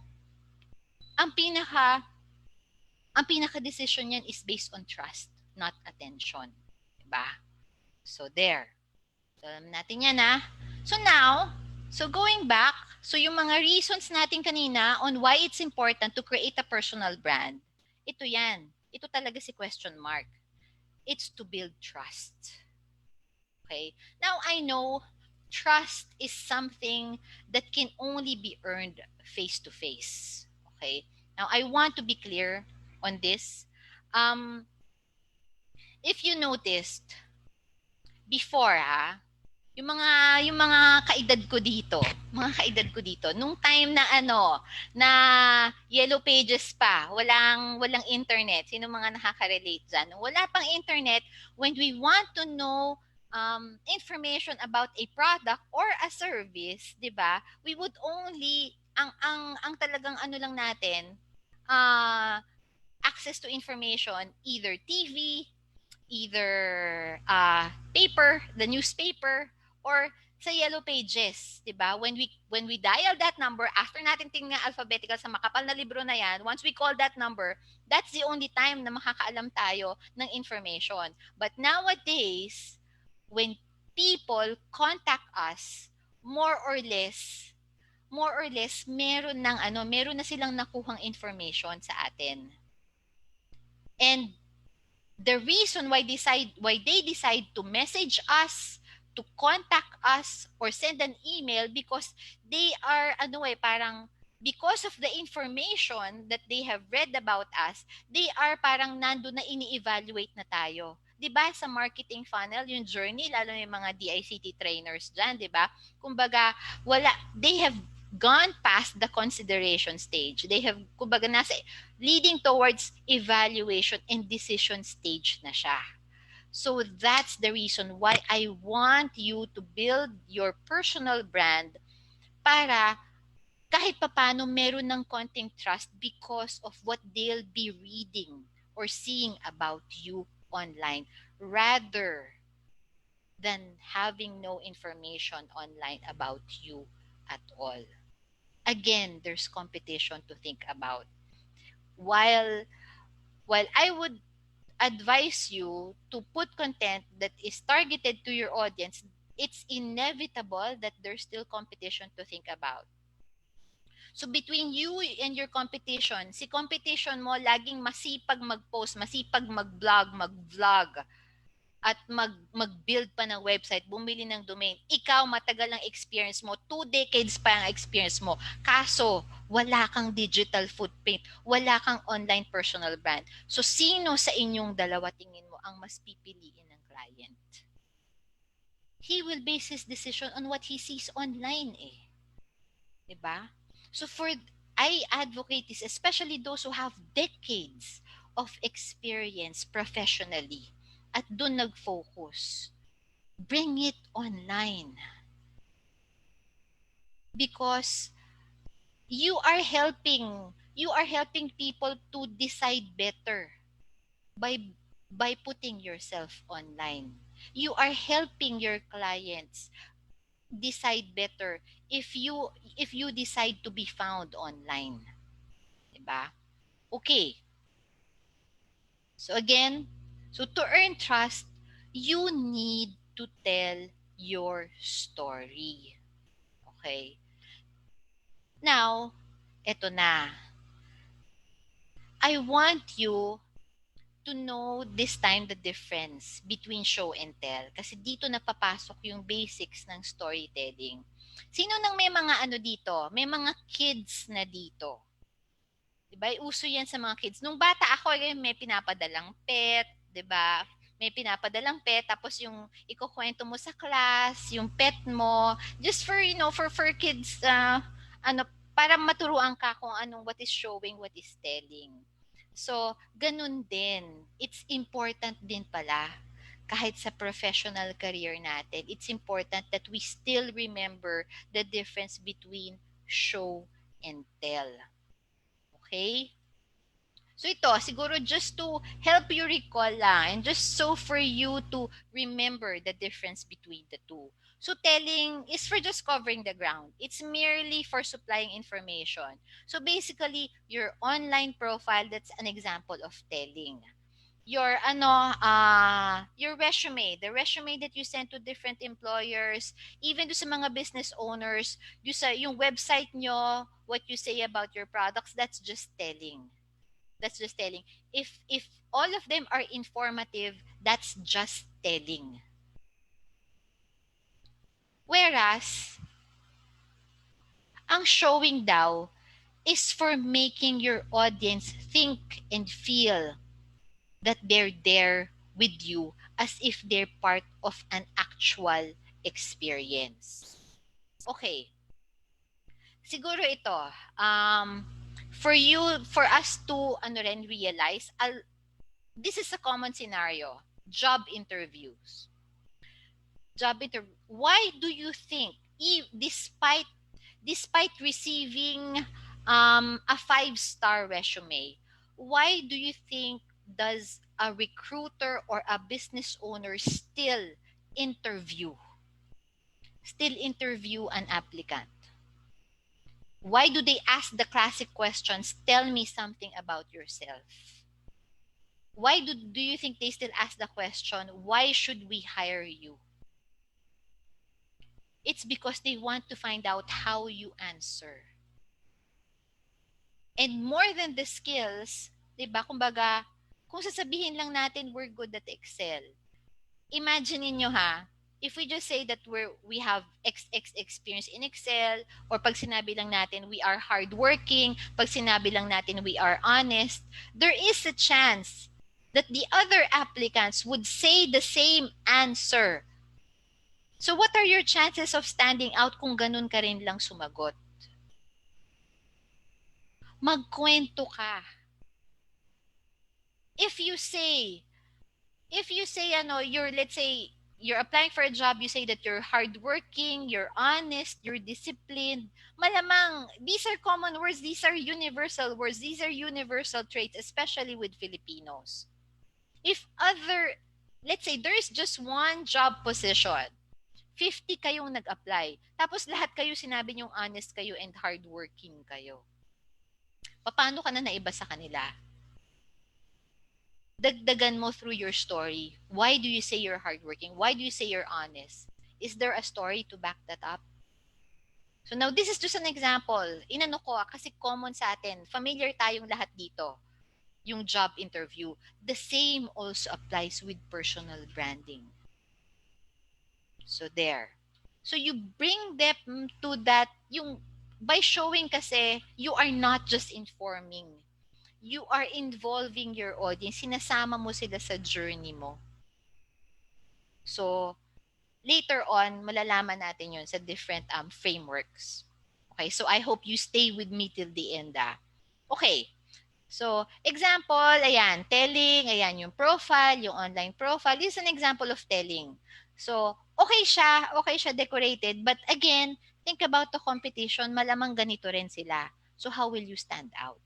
ang pinaka ang pinaka decision niyan is based on trust, not attention. Diba? So there. So alam natin yan So now, going back, so yung mga reasons natin kanina on why it's important to create a personal brand, ito yan. Ito talaga si question mark. It's to build trust. Okay? Now, I know trust is something that can only be earned face to face. Okay? Now, I want to be clear on this. If you noticed, before yung mga kaedad ko dito, nung time na na yellow pages pa, walang internet. Sino mga nakaka-relate dyan? Nung wala pang internet, when we want to know information about a product or a service, 'di ba? We would only ang talagang lang natin access to information, either TV, either paper, the newspaper, or sa yellow pages, 'di ba? When we dial that number, after natin tingnan alphabetical sa makapal na libro na 'yan, once we call that number, that's the only time na makakaalam tayo ng information. But nowadays, when people contact us, more or less meron na silang nakuhang information sa atin. And the reason why they decide to message us, to contact us, or send an email, because they are parang because of the information that they have read about us, they are parang nando na ini-evaluate na tayo. 'Di ba sa marketing funnel, yung journey, lalo na yung mga DICT trainers diyan, 'di ba? Kumbaga, they have gone past the consideration stage. They have, kumbaga, nasa leading towards evaluation and decision stage na siya. So that's the reason why I want you to build your personal brand para kahit papano meron ng konting trust because of what they'll be reading or seeing about you online, rather than having no information online about you at all. Again, there's competition to think about. While I would advise you to put content that is targeted to your audience, it's inevitable that there's still competition to think about. So between you and your competition, si competition mo laging masipag mag-post, masipag mag-vlog, at mag-build pa ng website, bumili ng domain. Ikaw, matagal ang experience mo. 2 decades pa ang experience mo. Kaso, wala kang digital footprint. Wala kang online personal brand. So, sino sa inyong dalawa tingin mo ang mas pipiliin ng client? He will base his decision on what he sees online eh. Diba? So, I advocate this, especially those who have decades of experience professionally. At doon nag-focus. Bring it online. Because you are helping people to decide better by putting yourself online. You are helping your clients decide better if you decide to be found online. Diba? Okay. So again, to earn trust, you need to tell your story. Okay? Now, eto na. I want you to know this time the difference between show and tell. Kasi dito napapasok yung basics ng storytelling. Sino nang may mga ano dito? May mga kids na dito. Diba? Uso yan sa mga kids. Nung bata ako, may pinapadalang pet, diba? May pinapadalang pet, tapos yung ikukwento mo sa class, yung pet mo, just for, for kids, para maturuan ka kung anong what is showing, what is telling. So, ganun din. It's important din pala kahit sa professional career natin, it's important that we still remember the difference between show and tell. Okay? So ito, siguro just to help you recall lang and just so for you to remember the difference between the two. So telling is for just covering the ground. It's merely for supplying information. So basically, your online profile, that's an example of telling. Your your resume, the resume that you send to different employers, even to sa mga business owners, yung website nyo, what you say about your products, that's just telling. That's just telling. If all of them are informative, that's just telling. Whereas, ang showing daw is for making your audience think and feel that they're there with you as if they're part of an actual experience. Okay. Siguro ito, for us to realize, this is a common scenario. Job interviews. Why do you think, despite receiving a 5-star resume, why do you think does a recruiter or a business owner still interview an applicant? Why do they ask the classic questions, tell me something about yourself? Why do you think they still ask the question, why should we hire you? It's because they want to find out how you answer. And more than the skills, diba, kumbaga, kung sasabihin lang natin we're good at Excel, imagine niyo ha, if we just say that we have XX experience in Excel, or pag sinabi lang natin we are hardworking, pag sinabi lang natin we are honest, there is a chance that the other applicants would say the same answer. So what are your chances of standing out kung ganun ka rin lang sumagot? Magkwento ka. If you say, let's say, you're applying for a job, you say that you're hardworking, you're honest, you're disciplined, malamang, these are common words, these are universal words, these are universal traits, especially with Filipinos. Let's say, there is just one job position, 50 kayong nag-apply, tapos lahat kayo sinabi niyong honest kayo and hardworking kayo. Paano ka na naiba sa kanila? Dagdagan mo through your story. Why do you say you're hardworking? Why do you say you're honest? Is there a story to back that up? So now, this is just an example. Inano ko kasi common sa atin. Familiar tayong lahat dito. Yung job interview. The same also applies with personal branding. So there. So you bring them to that, by showing kasi, you are not just informing. You are involving your audience. Sinasama mo sila sa journey mo. So, later on, malalaman natin yun sa different frameworks. Okay, so I hope you stay with me till the end. Okay, so example, ayan, telling, ayan yung profile, yung online profile. This is an example of telling. So, okay siya decorated, but again, think about the competition, malamang ganito rin sila. So, how will you stand out?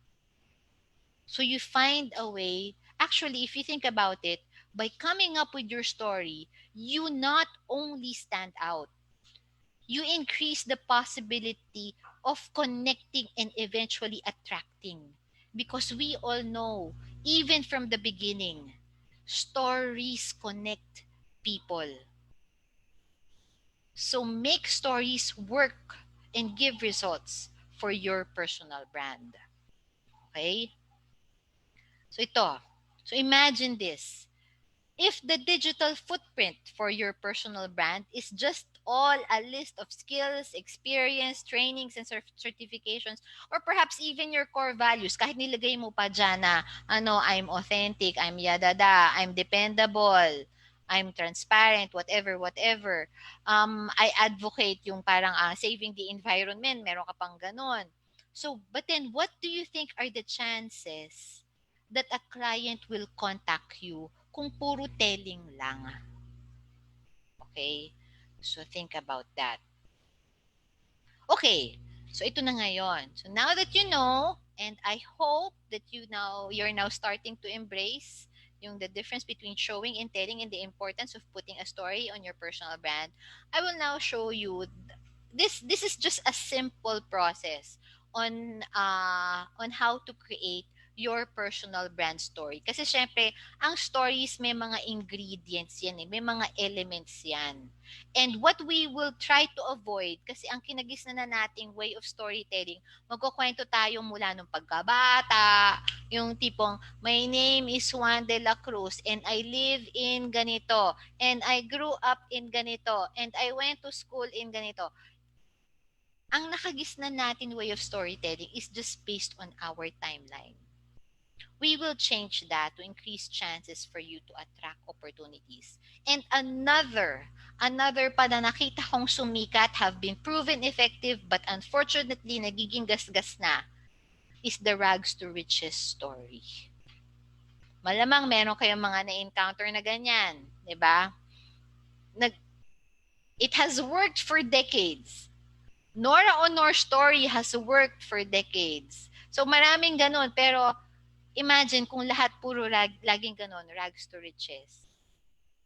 So, you find a way, actually, if you think about it, by coming up with your story, you not only stand out, you increase the possibility of connecting and eventually attracting. Because we all know, even from the beginning, stories connect people. So make stories work and give results for your personal brand. Okay? So ito. So imagine this. If the digital footprint for your personal brand is just all a list of skills, experience, trainings, and certifications, or perhaps even your core values, kahit nilagay mo pa dyan na, I'm authentic, I'm yadada, I'm dependable, I'm transparent, whatever, whatever. I advocate yung parang saving the environment, meron ka pang ganon. So, but then what do you think are the chances that a client will contact you kung puro telling lang? Okay? So think about that. Okay. So ito na ngayon. So now that you know, and I hope that you're now starting to embrace the difference between showing and telling and the importance of putting a story on your personal brand, I will now show you this is just a simple process on how to create your personal brand story. Kasi syempre, ang stories may mga ingredients yan eh. May mga elements yan. And what we will try to avoid, kasi ang kinagisna na nating way of storytelling, magkukwento tayo mula nung pagkabata, yung tipong, my name is Juan de la Cruz and I live in ganito and I grew up in ganito and I went to school in ganito. Ang nakagisna natin way of storytelling is just based on our timeline. We will change that to increase chances for you to attract opportunities. And another pa na nakita kong sumikat, have been proven effective, but unfortunately nagiging gasgas na, is the rags to riches story. Malamang meron kayong mga na-encounter na ganyan, di ba? It has worked for decades. Nora Honor story has worked for decades. So maraming ganun, pero imagine kung lahat puro laging ganon, rags to riches.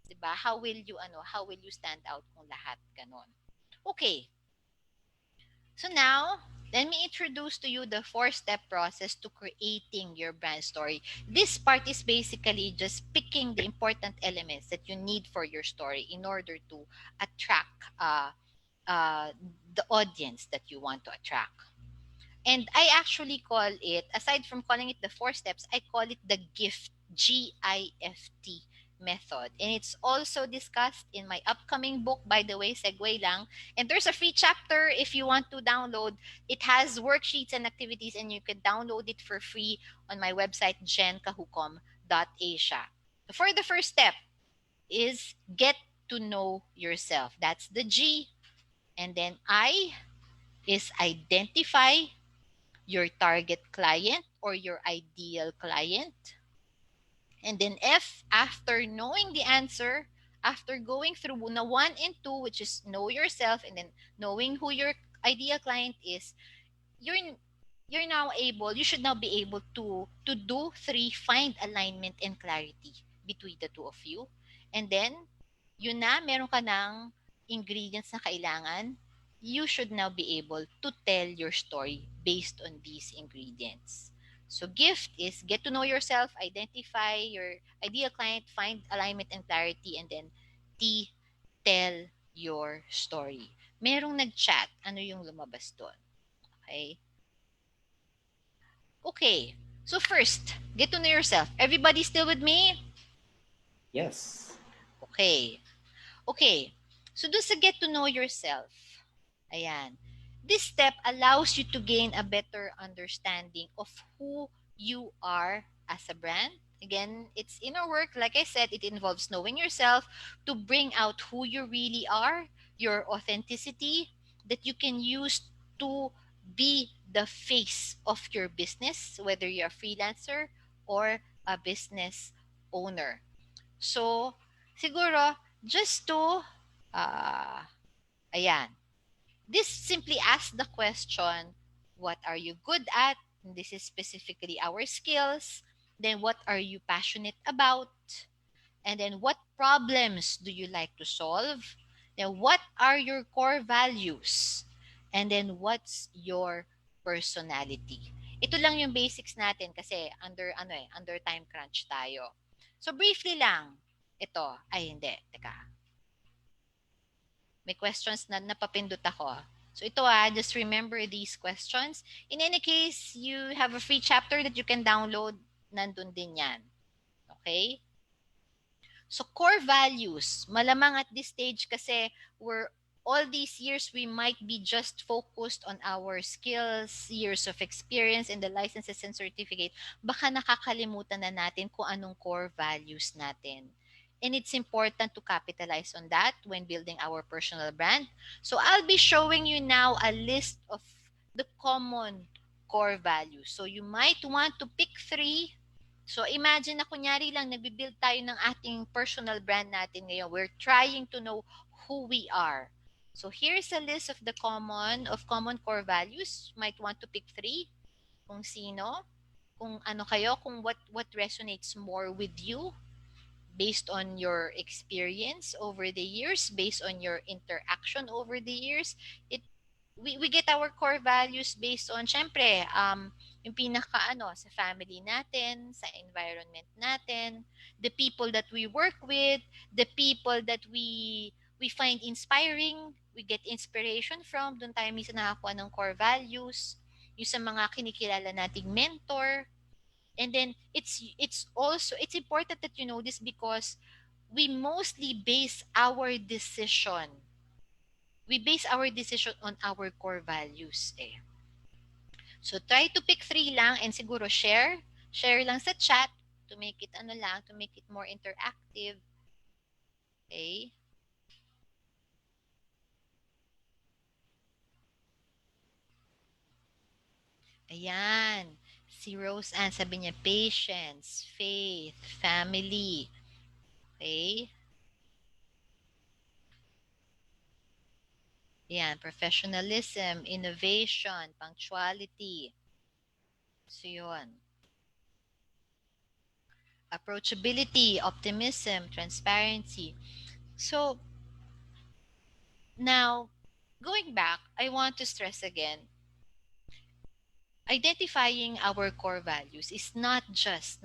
'Di ba? How will you stand out kung lahat ganon? Okay. So now, let me introduce to you the 4-step process to creating your brand story. This part is basically just picking the important elements that you need for your story in order to attract the audience that you want to attract. And I actually call it, aside from calling it the 4 steps, I call it the GIFT, GIFT method. And it's also discussed in my upcoming book, by the way, segue lang. And there's a free chapter if you want to download. It has worksheets and activities, and you can download it for free on my website, jencajucom.asia. So for the first step is get to know yourself. That's the G. And then I is identify your target client or your ideal client. And then F, after knowing the answer, after going through na 1 and 2, which is know yourself and then knowing who your ideal client is, you should now be able to do 3, find alignment and clarity between the two of you. And then, meron ka ng ingredients na kailangan. You should now be able to tell your story based on these ingredients. So gift is get to know yourself, identify your ideal client, find alignment and clarity, and then T, tell your story. Merong nag-chat, ano yung lumabas doon? Okay? Okay. So first, get to know yourself. Everybody still with me? Yes. Okay. Okay. So doon sa get to know yourself, ayan. This step allows you to gain a better understanding of who you are as a brand. Again, it's inner work. Like I said, it involves knowing yourself to bring out who you really are, your authenticity that you can use to be the face of your business, whether you're a freelancer or a business owner. So, siguro, just to, ayan, this simply asks the question, what are you good at? And this is specifically our skills. Then what are you passionate about? And then what problems do you like to solve? Then what are your core values? And then what's your personality? Ito lang yung basics natin kasi under time crunch tayo. So briefly lang, ito, ay hindi, teka. May questions na napapindot ako. So ito just remember these questions. In any case, you have a free chapter that you can download. Nandun din yan. Okay? So core values, malamang at this stage kasi we're all these years we might be just focused on our skills, years of experience and the licenses and certificate. Baka nakakalimutan na natin kung anong core values natin. And it's important to capitalize on that when building our personal brand. So I'll be showing you now a list of the common core values. So you might want to pick three. So imagine na kunyari lang nagbi-build tayo ng ating personal brand natin ngayon. We're trying to know who we are. So here's a list of the common core values. Might want to pick three. Kung sino, kung ano kayo, kung what resonates more with you based on your experience over the years, based on your interaction over the years. We get our core values based on, syempre, yung pinaka sa family natin, sa environment natin, the people that we work with, the people that we find inspiring, we get inspiration from, doon tayo minsan nakakuha ng core values, yung sa mga kinikilala nating mentor. And then it's important that you know this because we mostly base our decision on our core values eh. So try to pick three lang and siguro share lang sa chat to make it to make it more interactive. Okay? Ayan. Si Rose Ann, sabi niya, patience, faith, family. Okay? Ayan, professionalism, innovation, punctuality. So, yun. Approachability, optimism, transparency. So, now, going back, I want to stress again, identifying our core values is not just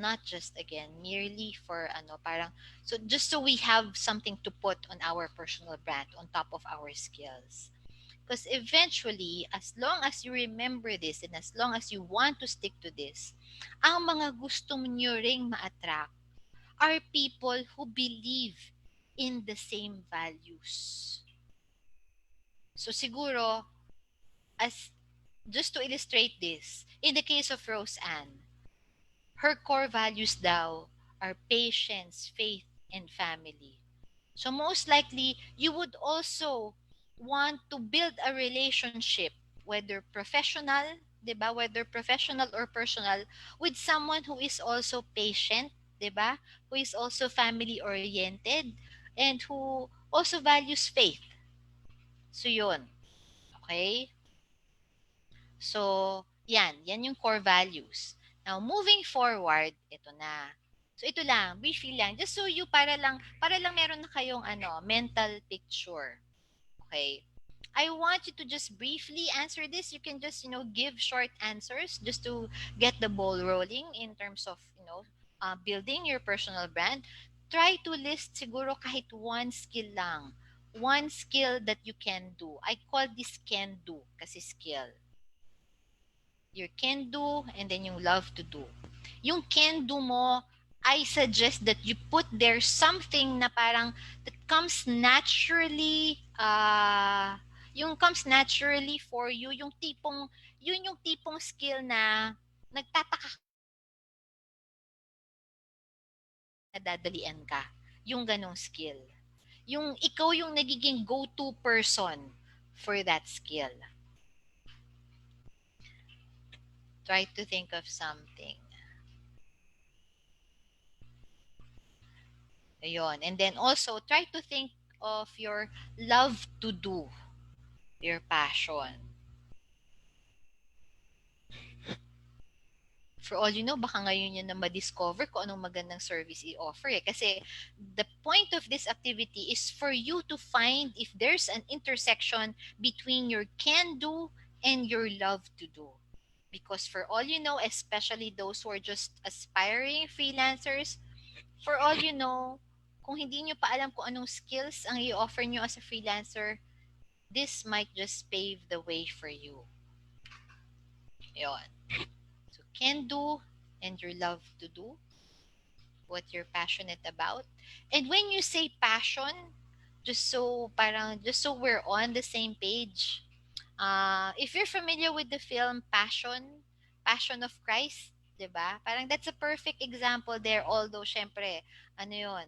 again merely for parang so just so we have something to put on our personal brand on top of our skills. Because eventually, as long as you remember this and as long as you want to stick to this, ang mga gusto nyo ring ma-attract are people who believe in the same values. So siguro, as just to illustrate this, in the case of Rose Ann, her core values daw are patience, faith, and family. So most likely, you would also want to build a relationship, whether professional, 'di ba? Whether professional or personal, with someone who is also patient, 'di ba? Who is also family oriented and who also values faith. So 'yun. Okay? So, yan yung core values. Now, moving forward, ito na. So, ito lang, briefly lang, just so you, para lang meron na kayong mental picture. Okay? I want you to just briefly answer this. You can just, give short answers just to get the ball rolling in terms of, building your personal brand. Try to list siguro kahit one skill lang. One skill that you can do. I call this can do kasi skill. Your can do and then yung love to do. Yung can do mo, I suggest that you put there something na parang that comes naturally yung comes naturally for you, yung tipong skill na nagtataka na dadalian ka. Yung ganong skill. Yung ikaw yung nagiging go-to person for that skill. Try to think of something. Ayun. And then also, try to think of your love to do, your passion. For all you know, baka ngayon yun na ma-discover kung anong magandang service i-offer eh. Kasi the point of this activity is for you to find if there's an intersection between your can do and your love to do. Because for all you know, especially those who are just aspiring freelancers, for all you know, kung hindi nyo pa alam kung anong skills ang i-offer nyo as a freelancer, this might just pave the way for you. Yun. So, can do and your love to do. what you're passionate about. And when you say passion, just so we're on the same page, if you're familiar with the film Passion of Christ, 'di ba? Parang that's a perfect example there, although syempre, ano 'yun?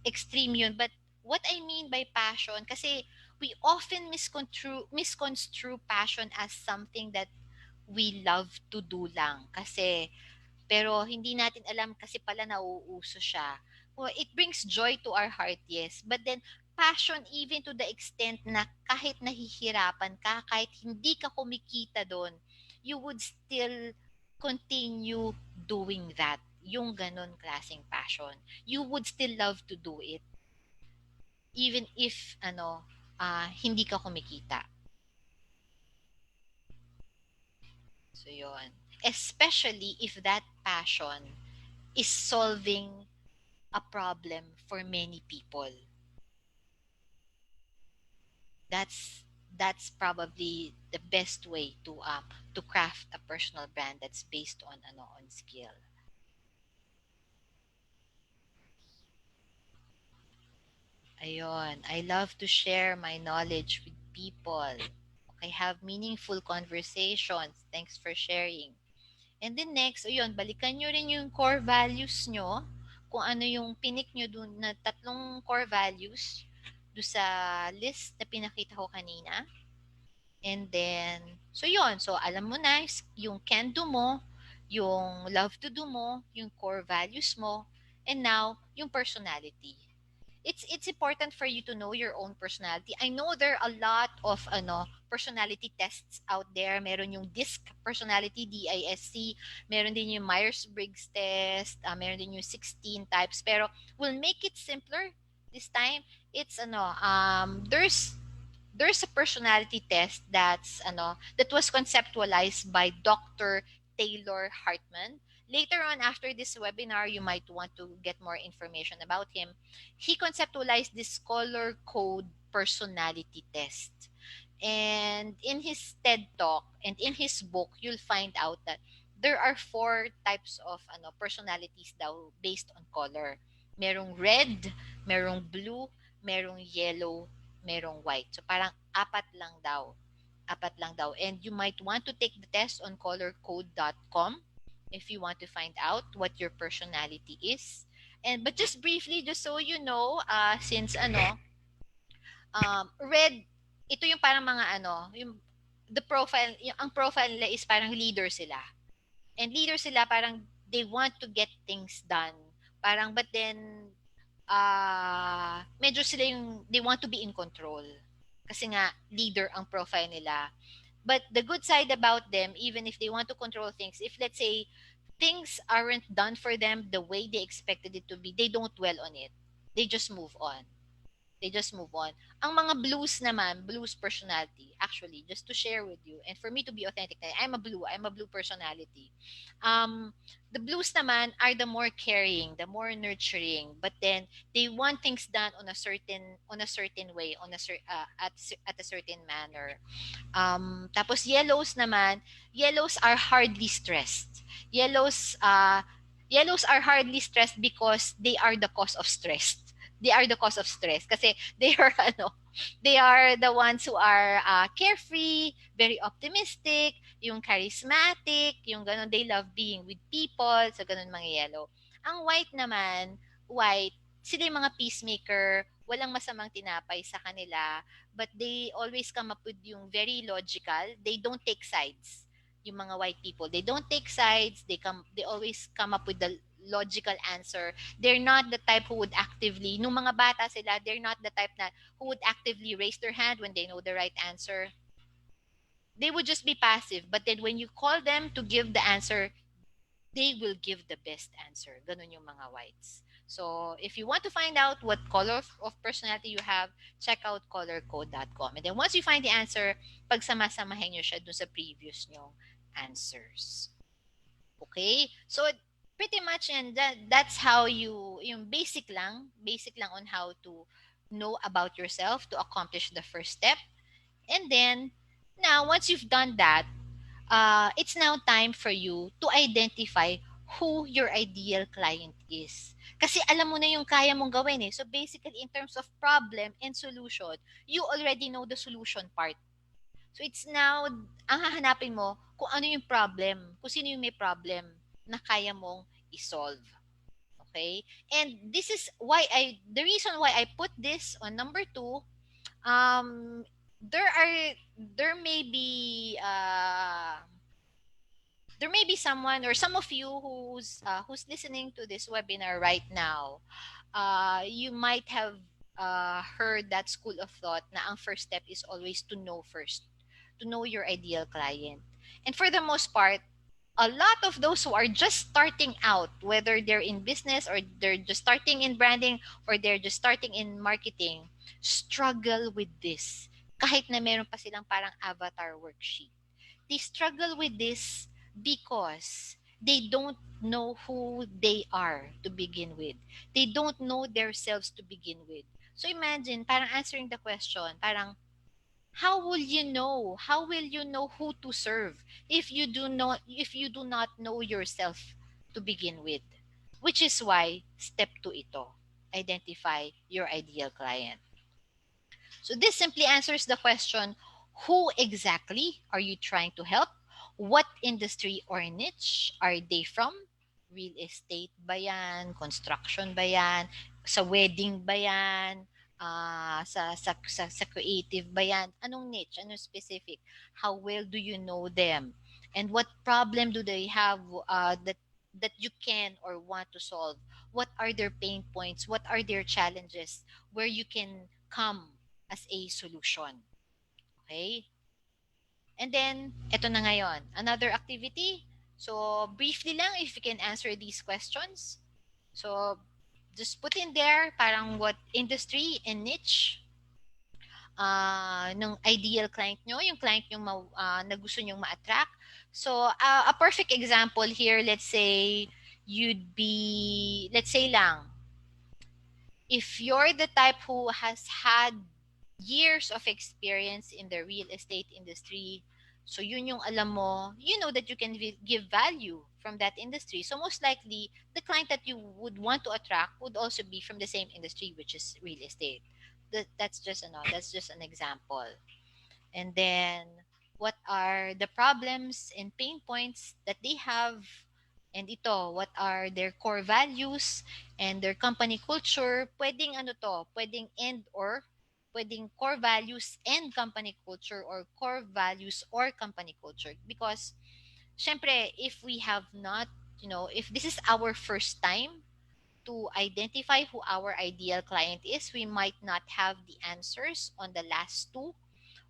Extreme 'yun, but what I mean by passion, kasi we often misconstrue passion as something that we love to do lang, kasi pero hindi natin alam kasi pala nauuso siya. Well, it brings joy to our heart, yes. But then, passion even to the extent na kahit nahihirapan ka, kahit hindi ka kumikita doon, you would still continue doing that. Yung ganon klaseng passion. You would still love to do it. Even if, hindi ka kumikita. So, yun. Especially if that passion is solving a problem for many people. That's probably the best way to craft a personal brand that's based on on skill. Ayun, I love to share my knowledge with people. Okay, have meaningful conversations. Thanks for sharing. And then next, ayun, balikan nyo rin yung core values nyo. Kung ano yung pinik nyo dun na tatlong core values do sa list na pinakita ko kanina. And then, so yun. So, alam mo na yung can do mo, yung love to do mo, yung core values mo, and now, yung personality. It's important for you to know your own personality. I know there are a lot of personality tests out there. Meron yung DISC personality, DISC. Meron din yung Myers-Briggs test. Meron din yung 16 types. Pero we'll make it simpler this time. It's there's a personality test that was conceptualized by Dr. Taylor Hartman. Later on, after this webinar, you might want to get more information about him. He conceptualized this color code personality test. And in his TED talk and in his book, you'll find out that there are four types of personalities daw based on color. Merong red, merong blue, merong yellow, merong white. So parang apat lang daw. Apat lang daw. And you might want to take the test on colorcode.com if you want to find out what your personality is. And but just briefly, just so you know, since red, ito yung parang mga yung the profile, ang profile nila is parang leader sila. And leader sila parang they want to get things done. Parang but then medyo sila yung they want to be in control. Kasi nga leader ang profile nila. But the good side about them, even if they want to control things, if let's say things aren't done for them the way they expected it to be, they don't dwell on it. They just move on. They just move on. Ang mga blues naman, blues personality, actually, just to share with you, and for me to be authentic, I'm a blue personality. The blues naman are the more caring, the more nurturing, but then they want things done on a certain way, at a certain manner. Tapos yellows are hardly stressed. Yellows are hardly stressed because they are the cause of stress. They are the cause of stress kasi they are they are the ones who are carefree, very optimistic, yung charismatic, yung ganun, they love being with people, so ganun mga yellow. Ang white naman, sila yung mga peacemaker, walang masamang tinapay sa kanila, but they always come up with yung very logical, they don't take sides. Yung mga white people, they don't take sides, they always come up with the logical answer. They're not the type who would actively, nung mga bata sila, they're not the type na who would actively raise their hand when they know the right answer. They would just be passive. But then when you call them to give the answer, they will give the best answer. Ganun yung mga whites. So if you want to find out what color of personality you have, check out colorcode.com. And then once you find the answer, pagsama-samahin nyo siya dun sa previous nyong answers. Okay? So pretty much, and that's how yung basic lang on how to know about yourself to accomplish the first step. And then now once you've done that, it's now time for you to identify who your ideal client is. Kasi alam mo na yung kaya mong gawin eh. So basically, in terms of problem and solution, you already know the solution part. So it's now, ang hahanapin mo kung ano yung problem, kung sino yung may problem na kaya mong isolve. Okay? And this is why the reason why I put this on number 2, um, there may be, there may be someone or some of you who's listening to this webinar right now. You might have heard that school of thought na ang first step is always to know first, to know your ideal client. And for the most part, a lot of those who are just starting out, whether they're in business or they're just starting in branding or they're just starting in marketing, struggle with this. Kahit na meron pa silang parang avatar worksheet. They struggle with this because they don't know who they are to begin with. They don't know themselves to begin with. So imagine, parang answering the question, parang, how will you know? How will you know who to serve if you do not know yourself to begin with? Which is why step 2 ito. Identify your ideal client. So this simply answers the question, who exactly are you trying to help? What industry or niche are they from? Real estate ba yan? Construction ba yan? Sa wedding ba yan? Sa creative ba yan? Anong niche? Anong specific? How well do you know them? And what problem do they have that you can or want to solve? What are their pain points? What are their challenges where you can come as a solution? Okay? And then, eto na ngayon. Another activity. So, briefly lang, if you can answer these questions. So, just put in there parang what industry and niche ng ideal client nyo, yung client nyo na gusto nyong ma-attract. So, a perfect example here, let's say, let's say lang, if you're the type who has had years of experience in the real estate industry, so yun yung alam mo, you know that you can give value from that industry. So most likely, the client that you would want to attract would also be from the same industry, which is real estate. That's just an example. And then, what are the problems and pain points that they have? And ito, what are their core values and their company culture? Pwedeng ano to, pwedeng pwedeng core values and company culture or core values or company culture. Because, syempre, if we have not, if this is our first time to identify who our ideal client is, we might not have the answers on the last two.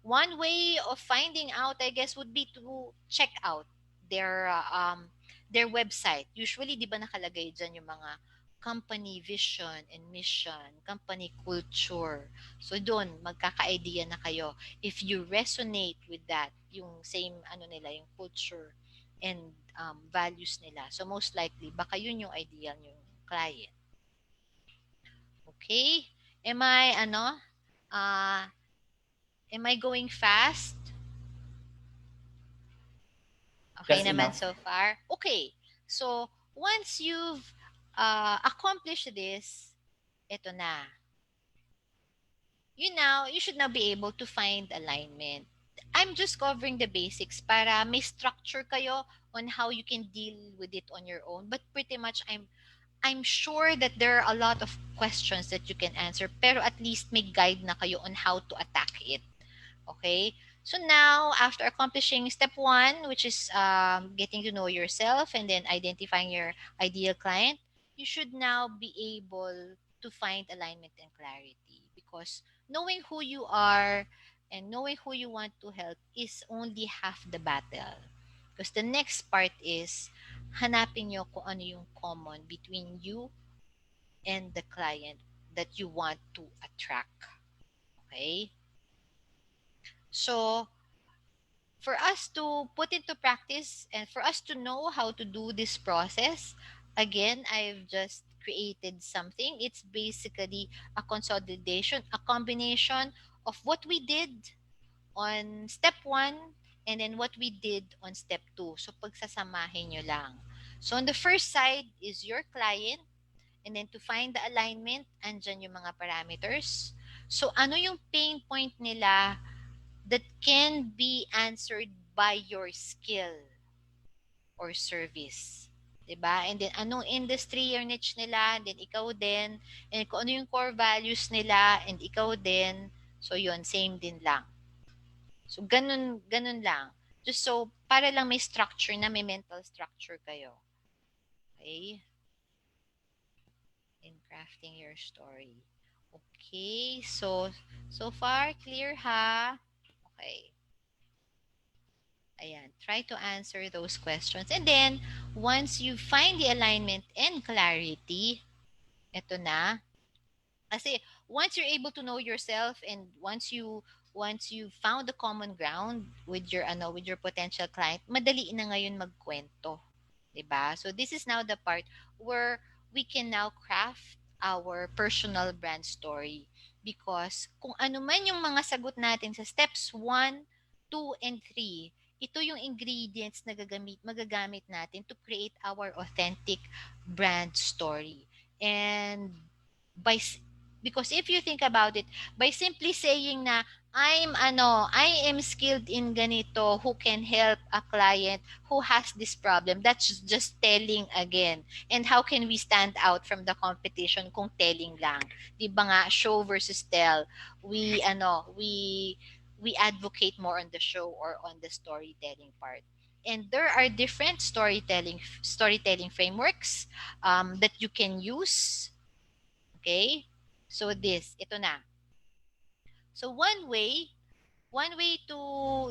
One way of finding out, I guess, would be to check out their website. Usually, di ba nakalagay dyan yung mga company vision and mission, company culture. So doon, magkaka-idea na kayo. If you resonate with that, yung same nila, yung culture and values nila. So most likely, baka yun yung ideal yung client. Okay? Am I going fast? Okay Just naman enough. so far? Okay. So, once you've accomplished this, ito na. You should now be able to find alignment. I'm just covering the basics para may structure kayo on how you can deal with it on your own. But pretty much, I'm sure that there are a lot of questions that you can answer, pero at least may guide na kayo on how to attack it. Okay? So now, after accomplishing step 1, which is getting to know yourself and then identifying your ideal client, you should now be able to find alignment and clarity, because knowing who you are and knowing who you want to help is only half the battle. Because the next part is hanapin nyo kung ano yung common between you and the client that you want to attract. Okay? So, for us to put into practice and for us to know how to do this process, again, I've just created something. It's basically a consolidation, a combination of what we did on step 1 and then what we did on step 2. So, pagsasamahin nyo lang. So on the first side is your client, and then to find the alignment, andyan yung mga parameters. So ano yung pain point nila that can be answered by your skill or service? Diba? And then, anong industry or niche nila, and then ikaw din, and kung ano yung core values nila, and ikaw din, so yun, same din lang. So, ganun lang. Just so, para lang may structure na, may mental structure kayo. Okay? In crafting your story. Okay, so far, clear ha? Okay. Ayan, try to answer those questions. And then, once you find the alignment and clarity, eto na. Kasi once you're able to know yourself, and once you found the common ground with your potential client, madali na ngayon magkwento. 'Di ba? So this is now the part where we can now craft our personal brand story, because kung ano man yung mga sagot natin sa steps 1, 2, and 3, ito yung ingredients na magagamit natin to create our authentic brand story. And by because if you think about it, by simply saying na I am skilled in ganito, who can help a client who has this problem, that's just telling again. And how can we stand out from the competition kung telling lang? 'Di ba nga, show versus tell. We advocate more on the show or on the storytelling part. And there are different storytelling frameworks that you can use. Okay? So ito na. So one way to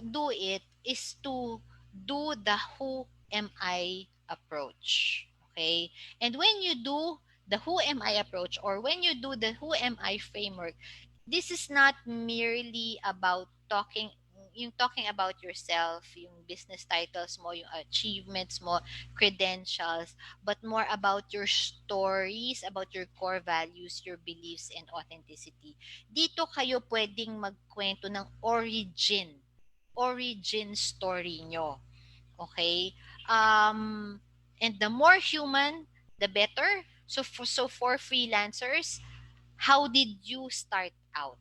do it is to do the who am I approach. Okay? And when you do the who am I approach, or when you do the who am I framework, this is not merely about talking about yourself, yung business titles mo, yung achievements mo, credentials, but more about your stories, about your core values, your beliefs, and authenticity. Dito kayo pwedeng magkwento ng origin story nyo. Okay? And the more human, the better. So for freelancers, how did you start out?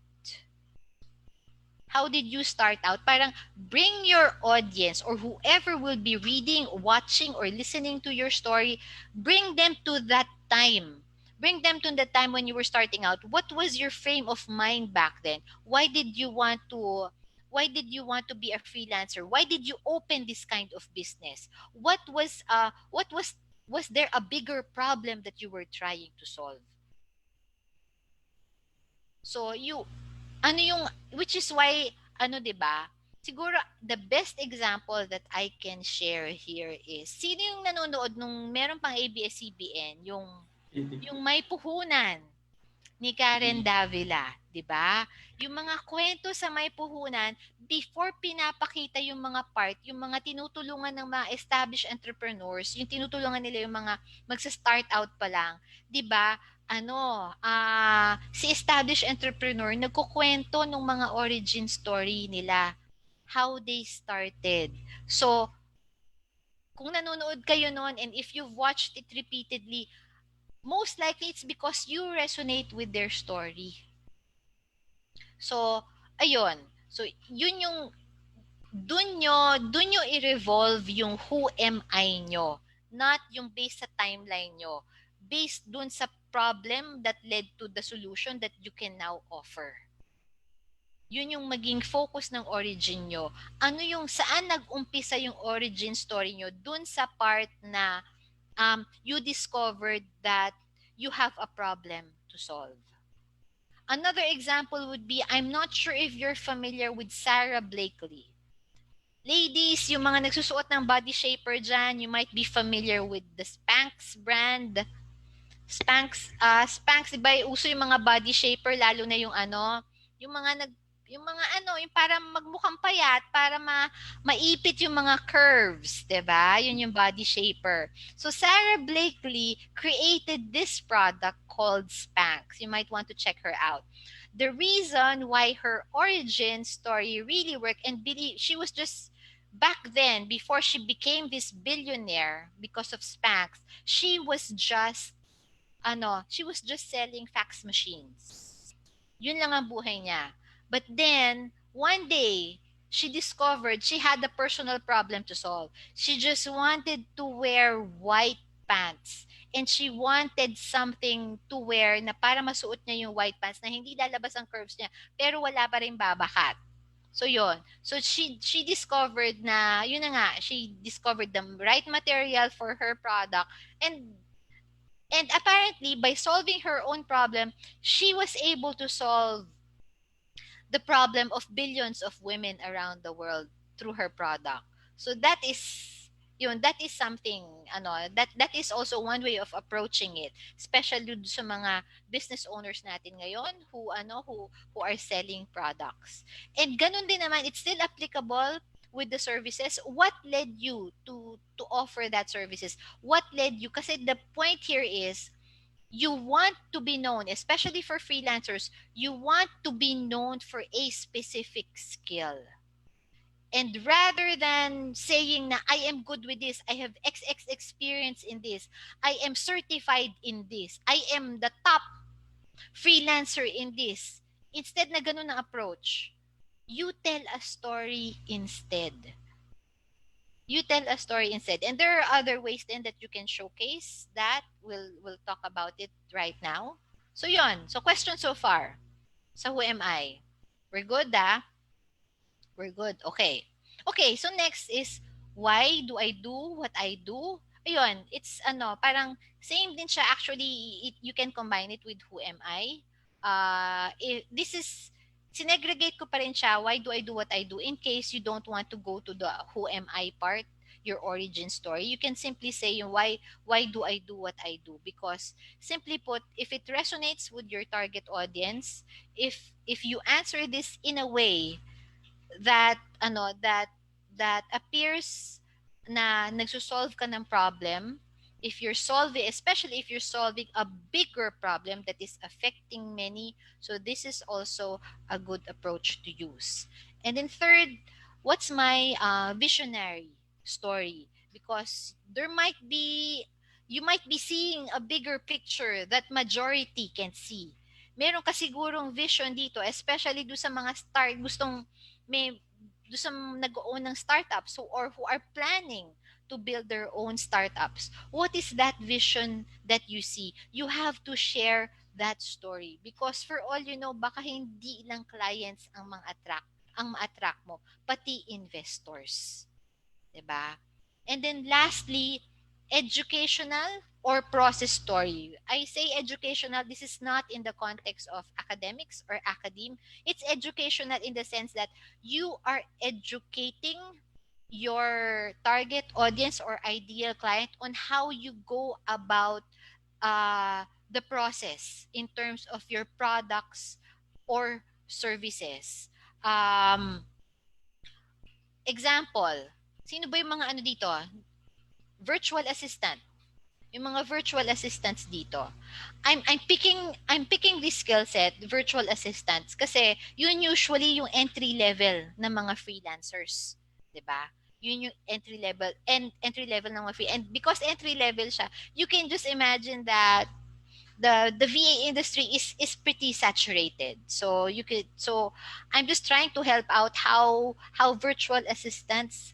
How did you start out? Parang bring your audience, or whoever will be reading, watching, or listening to your story, bring them to that time. Bring them to the time when you were starting out. What was your frame of mind back then? Why did you want to be a freelancer? Why did you open this kind of business? Was there a bigger problem that you were trying to solve? So which is why, 'di ba? Siguro, the best example that I can share here is, sino yung nanonood nung meron pang ABS-CBN, yung may puhunan ni Karen Davila, 'di ba? Yung mga kwento sa may puhunan, before pinapakita yung mga part, yung mga tinutulungan ng mga established entrepreneurs, yung tinutulungan nila yung mga magsa-start out pa lang, 'di ba? Si established entrepreneur nagkukwento ng mga origin story nila, how they started. So, kung nanonood kayo noon, and if you've watched it repeatedly, most likely it's because you resonate with their story. So, ayun. So, yun yung dun nyo i-revolve yung who am I nyo. Not yung based sa timeline nyo. Based dun sa problem that led to the solution that you can now offer. Yun yung maging focus ng origin nyo. Saan nag-umpisa yung origin story nyo? Dun sa part na you discovered that you have a problem to solve. Another example would be, I'm not sure if you're familiar with Sarah Blakely. Ladies, yung mga nagsusuot ng body shaper dyan, you might be familiar with the Spanx brand. Spanx, diba, uso yung mga body shaper, lalo na yung yung para magmukhang payat, para maipit yung mga curves, 'di ba? Yun yung body shaper. So Sarah Blakely created this product called Spanx. You might want to check her out. The reason why her origin story really worked, and believe she was just back then, before she became this billionaire because of Spanx, she was just selling fax machines. Yun lang ang buhay niya. But then, one day, she discovered she had a personal problem to solve. She just wanted to wear white pants. And she wanted something to wear na para masuot niya yung white pants na hindi lalabas ang curves niya, pero wala pa rin babakat. So yon. So she discovered na yun na nga, she discovered the right material for her product, and apparently by solving her own problem, she was able to solve the problem of billions of women around the world through her product. So that is something that is also one way of approaching it, especially dun sa mga business owners natin ngayon who are selling products. And ganun din naman, it's still applicable with the services. What led you to offer that services? What led you, kasi the point here is you want to be known, especially for freelancers, you want to be known for a specific skill. And rather than saying na I am good with this, I have XX experience in this, I am certified in this, I am the top freelancer in this, instead na ganun ang approach, you tell a story instead. You tell a story instead. And there are other ways then that you can showcase that. We'll talk about it right now. So yon. So question so far. So who am I? We're good, ah? We're good. Okay. Okay, so next is why do I do what I do? Ayun, it's parang same din siya actually. You can combine it with who am I. This is sinegregate ko pa rin siya, why do I do what I do, in case you don't want to go to the who am I part, your origin story. You can simply say yung why do I do what I do, because simply put, if it resonates with your target audience, if you answer this in a way that that appears na nagsosolve ka ng problem, if you're solving, especially if you're solving a bigger problem that is affecting many, so this is also a good approach to use. And then third, what's my visionary story, because you might be seeing a bigger picture that majority can see. Meron ka sigurong vision dito, especially do sa mga gustong may do sa nag-own ng startups, or who are planning to build their own startups. What is that vision that you see? You have to share that story, because for all you know, baka hindi lang clients ang ma-attract mo, pati investors. 'Di ba? And then lastly, educational or process story. I say educational, this is not in the context of academics or academe. It's educational in the sense that you are educating your target audience or ideal client on how you go about the process in terms of your products or services. Example, sino ba yung mga dito? Virtual assistant. Yung mga virtual assistants dito. I'm picking this skill set, virtual assistants, kasi yun usually yung entry level ng mga freelancers, 'di ba? Yun yung entry level ng mga free, and because entry level siya, you can just imagine that the VA industry is pretty saturated. So I'm just trying to help out how virtual assistants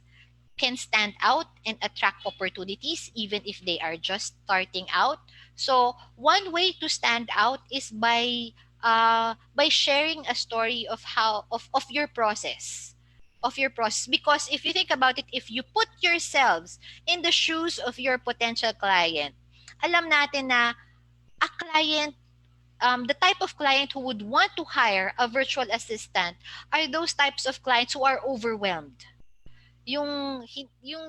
can stand out and attract opportunities even if they are just starting out. So one way to stand out is by sharing a story of of your process, because if you think about it, if you put yourselves in the shoes of your potential client, alam natin na a client, the type of client who would want to hire a virtual assistant are those types of clients who are overwhelmed. Yung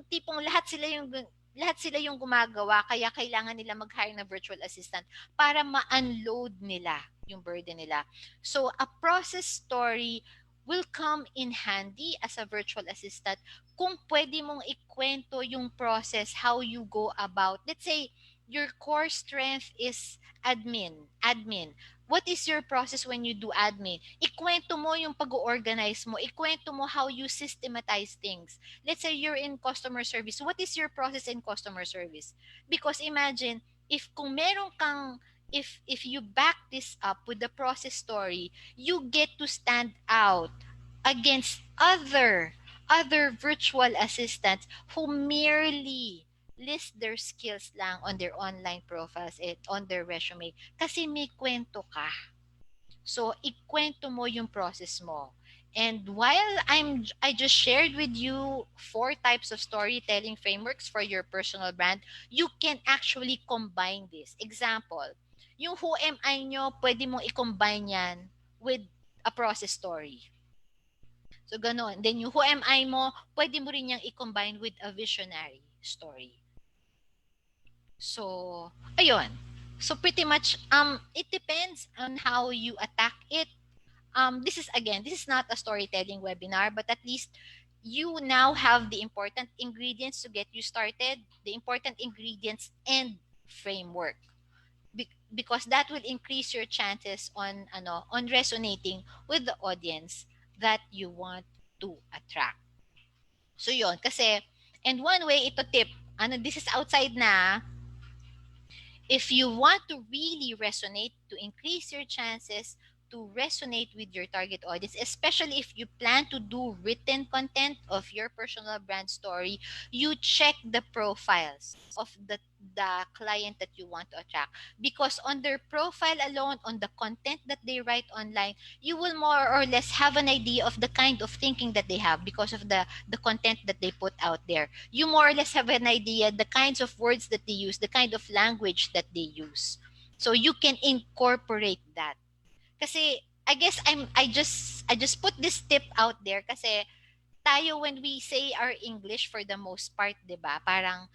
tipong lahat sila yung gumagawa, kaya kailangan nila mag-hire ng virtual assistant para ma-unload nila yung burden nila. So a process story will come in handy as a virtual assistant kung pwede mong ikwento yung process, how you go about, let's say your core strength is admin. What is your process when you do admin? Ikwento mo yung pag-organize mo. Ikwento mo how you systematize things. Let's say you're in customer service. What is your process in customer service? Because imagine, if kung meron kang, if you back this up with the process story, you get to stand out against other virtual assistants who merely list their skills lang on their online profiles and on their resume kasi may kwento ka. So, ikwento mo yung process mo. And while I just shared with you 4 types of storytelling frameworks for your personal brand, you can actually combine this. Example, yung who am I nyo, pwede mong i-combine yan with a process story. So, ganon. Then, yung who am I mo, pwede mo rin niyang i-combine with a visionary story. So, ayun. So, pretty much, it depends on how you attack it. This is not a storytelling webinar, but at least you now have the important ingredients to get you started, the important ingredients and framework. Because that will increase your chances on resonating with the audience that you want to attract. So yon kasi, and one way ito tip, this is outside na, if you want to really resonate, to increase your chances to resonate with your target audience, especially if you plan to do written content of your personal brand story, you check the profiles of the client that you want to attract. Because on their profile alone, on the content that they write online, you will more or less have an idea of the kind of thinking that they have because of the content that they put out there. You more or less have an idea the kinds of words that they use, the kind of language that they use. So you can incorporate that. Kasi I guess I just put this tip out there kasi tayo, when we say our English for the most part, 'di ba? Parang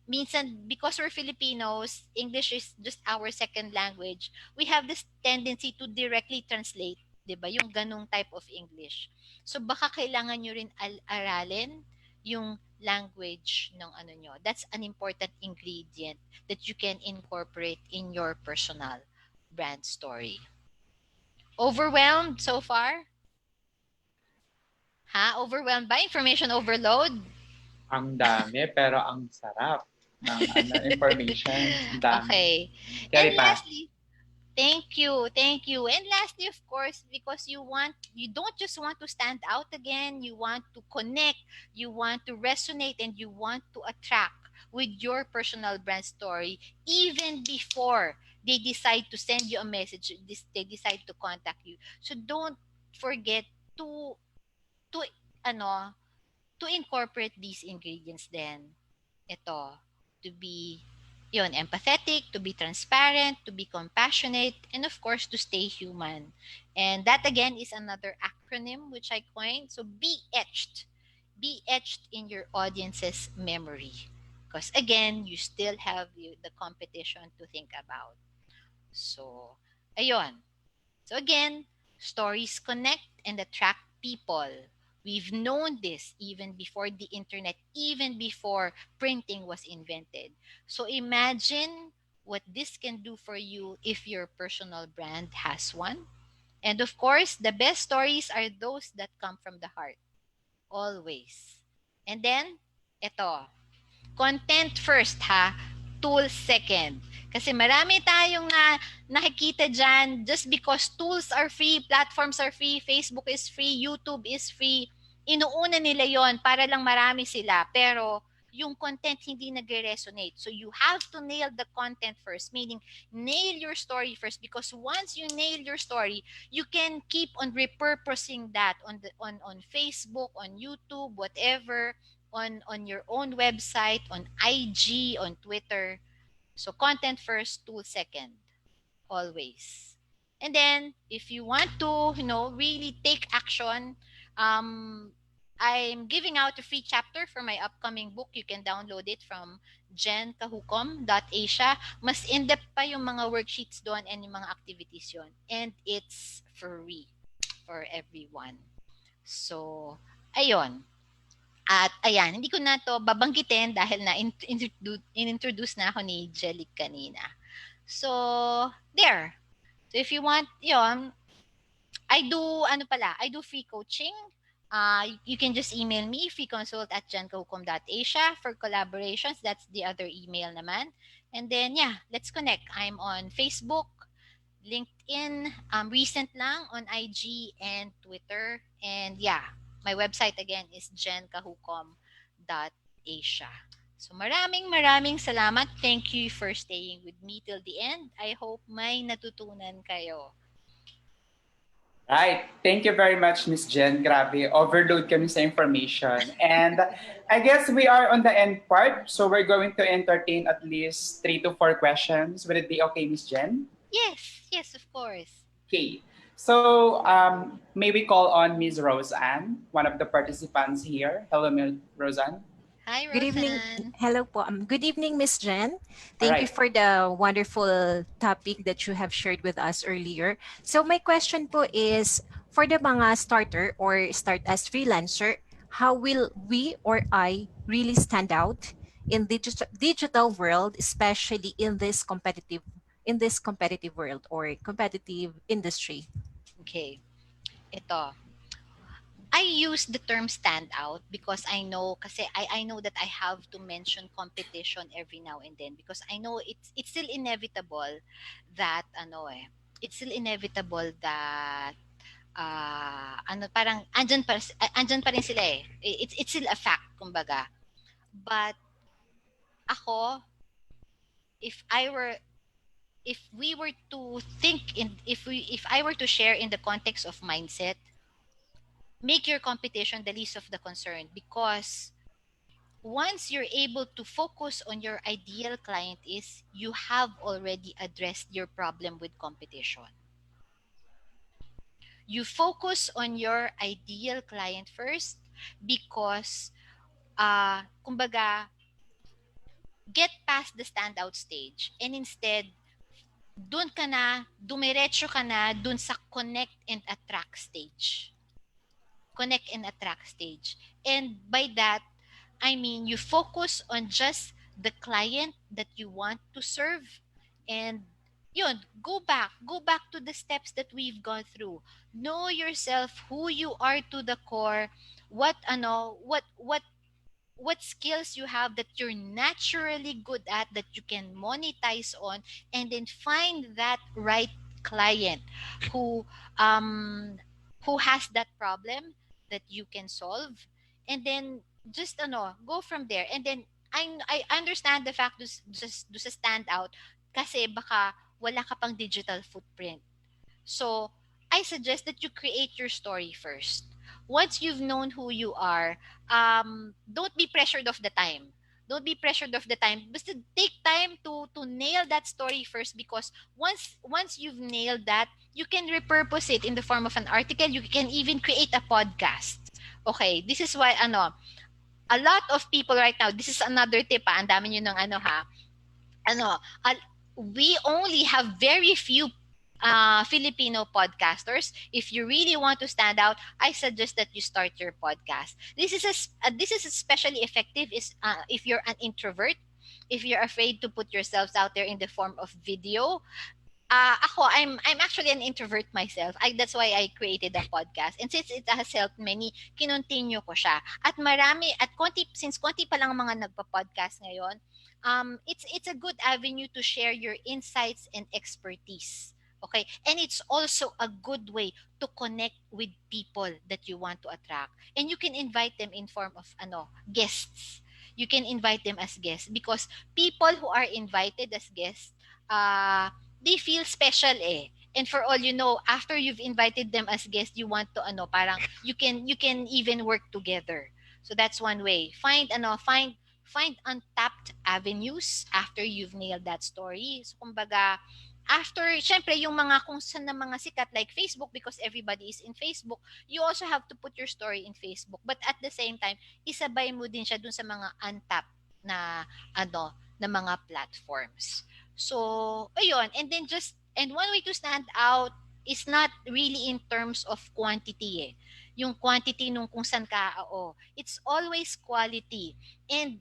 minsan, because we're Filipinos, English is just our second language. We have this tendency to directly translate, 'di ba? Yung ganung type of English. So baka kailangan nyo rin aralin yung language ng ano nyo. That's an important ingredient that you can incorporate in your personal brand story. Overwhelmed so far? Overwhelmed by information overload? Ang dami, pero ang sarap ng information. Ang dami. Okay. Carry And pa. lastly, thank you. And lastly, of course, because you don't just want to stand out again, you want to connect, you want to resonate, and you want to attract with your personal brand story even before they decide to send you a message, they decide to contact you. So don't forget to ano to incorporate these ingredients then. Ito, to be empathetic, to be transparent, to be compassionate, and of course, to stay human. And that again is another acronym which I coined. So be etched. Be etched in your audience's memory. Because again, you still have the competition to think about. So, ayun. So again, stories connect and attract people. We've known this even before the internet, even before printing was invented. So imagine what this can do for you if your personal brand has one. And of course, the best stories are those that come from the heart. Always. And then, ito, content first ha, tools second. Kasi marami tayong nakikita dyan, just because tools are free, platforms are free, Facebook is free, YouTube is free, inuuna nila yon para lang marami sila. Pero yung content hindi nagre-resonate. So you have to nail the content first, meaning nail your story first, because once you nail your story, you can keep on repurposing that on Facebook, on YouTube, whatever, on your own website, on IG, on Twitter. So content first, tool second, always. And then if you want to, really take action, I'm giving out a free chapter for my upcoming book. You can download it from jencajucom.asia. Mas in-depth pa yung mga worksheets doon and yung mga activities yon. And it's free for everyone. So, ayun. At ayan, hindi ko na to babanggitin dahil na introduce na ako ni Jelly kanina. So, there. So if you want, yun, I do free coaching. You can just email me, freeconsult at jencocom.asia. For collaborations, that's the other email naman. And then, yeah, let's connect. I'm on Facebook, LinkedIn, recent lang on IG and Twitter. And yeah, my website again is jencajucom.asia. So maraming salamat. Thank you for staying with me till the end. I hope may natutunan kayo. Right. Thank you very much, Miss Jen. Grabe, overload kami sa information. And I guess we are on the end part. So we're going to entertain at least 3 to 4 questions. Would it be okay, Miss Jen? Yes, of course. Okay. So may we call on Ms. Roseanne, one of the participants here. Hello, Ms. Roseanne. Hi, Good evening. Roseanne. Hello po. Good evening, Miss Jen. All Thank you right. for the wonderful topic that you have shared with us earlier. So my question po is, for the mga starter or start as freelancer, how will we or I really stand out in digital world, especially in this competitive world or competitive industry? Okay. Ito. I use the term standout because I know kasi I know that I have to mention competition every now and then because I know it's still inevitable that it's still inevitable that parang andyan pa rin sila eh. It's still a fact kumbaga. But ako if I were if we were to think in if I were to share in the context of mindset, make your competition the least of the concern because once you're able to focus on your ideal client is you have already addressed your problem with competition. You focus on your ideal client first because kumbaga get past the standout stage and instead dun ka na dumiretso ka na dun sa connect and attract stage. Connect and attract stage. And by that, I mean you focus on just the client that you want to serve and yun, go back to the steps that we've gone through. Know yourself, who you are to the core, what skills you have that you're naturally good at that you can monetize on and then find that right client who has that problem that you can solve and then just go from there and then I understand the fact to stand out kasi baka wala ka pang digital footprint. So, I suggest that you create your story first. Once you've known who you are, don't be pressured of the time. Don't be pressured of the time. Just take time to nail that story first because once you've nailed that, you can repurpose it in the form of an article. You can even create a podcast. Okay, this is why a lot of people right now, this is another tip ang dami nyo ng ano, we only have very few Filipino podcasters. If you really want to stand out, I suggest that you start your podcast. This is especially effective if you're an introvert, if you're afraid to put yourselves out there in the form of video. I'm actually an introvert myself. That's why I created a podcast. And since it has helped many, kinontinue ko siya. At marami, since konti pa lang mga nagpa-podcast ngayon, it's a good avenue to share your insights and expertise. Okay? And it's also a good way to connect with people that you want to attract. And you can invite them in form of guests. You can invite them as guests because people who are invited as guests, they feel special eh. And for all you know, after you've invited them as guests, you want to parang you can even work together. So that's one way. Find untapped avenues after you've nailed that story. So kumbaga, after syempre yung mga kung saan na mga sikat like Facebook because everybody is in Facebook, you also have to put your story in Facebook. But at the same time, isabay mo din siya dun sa mga untapped na na mga platforms. So, ayun. And one way to stand out is not really in terms of quantity eh. yung quantity nung kung saan ka, oo. It's always quality. And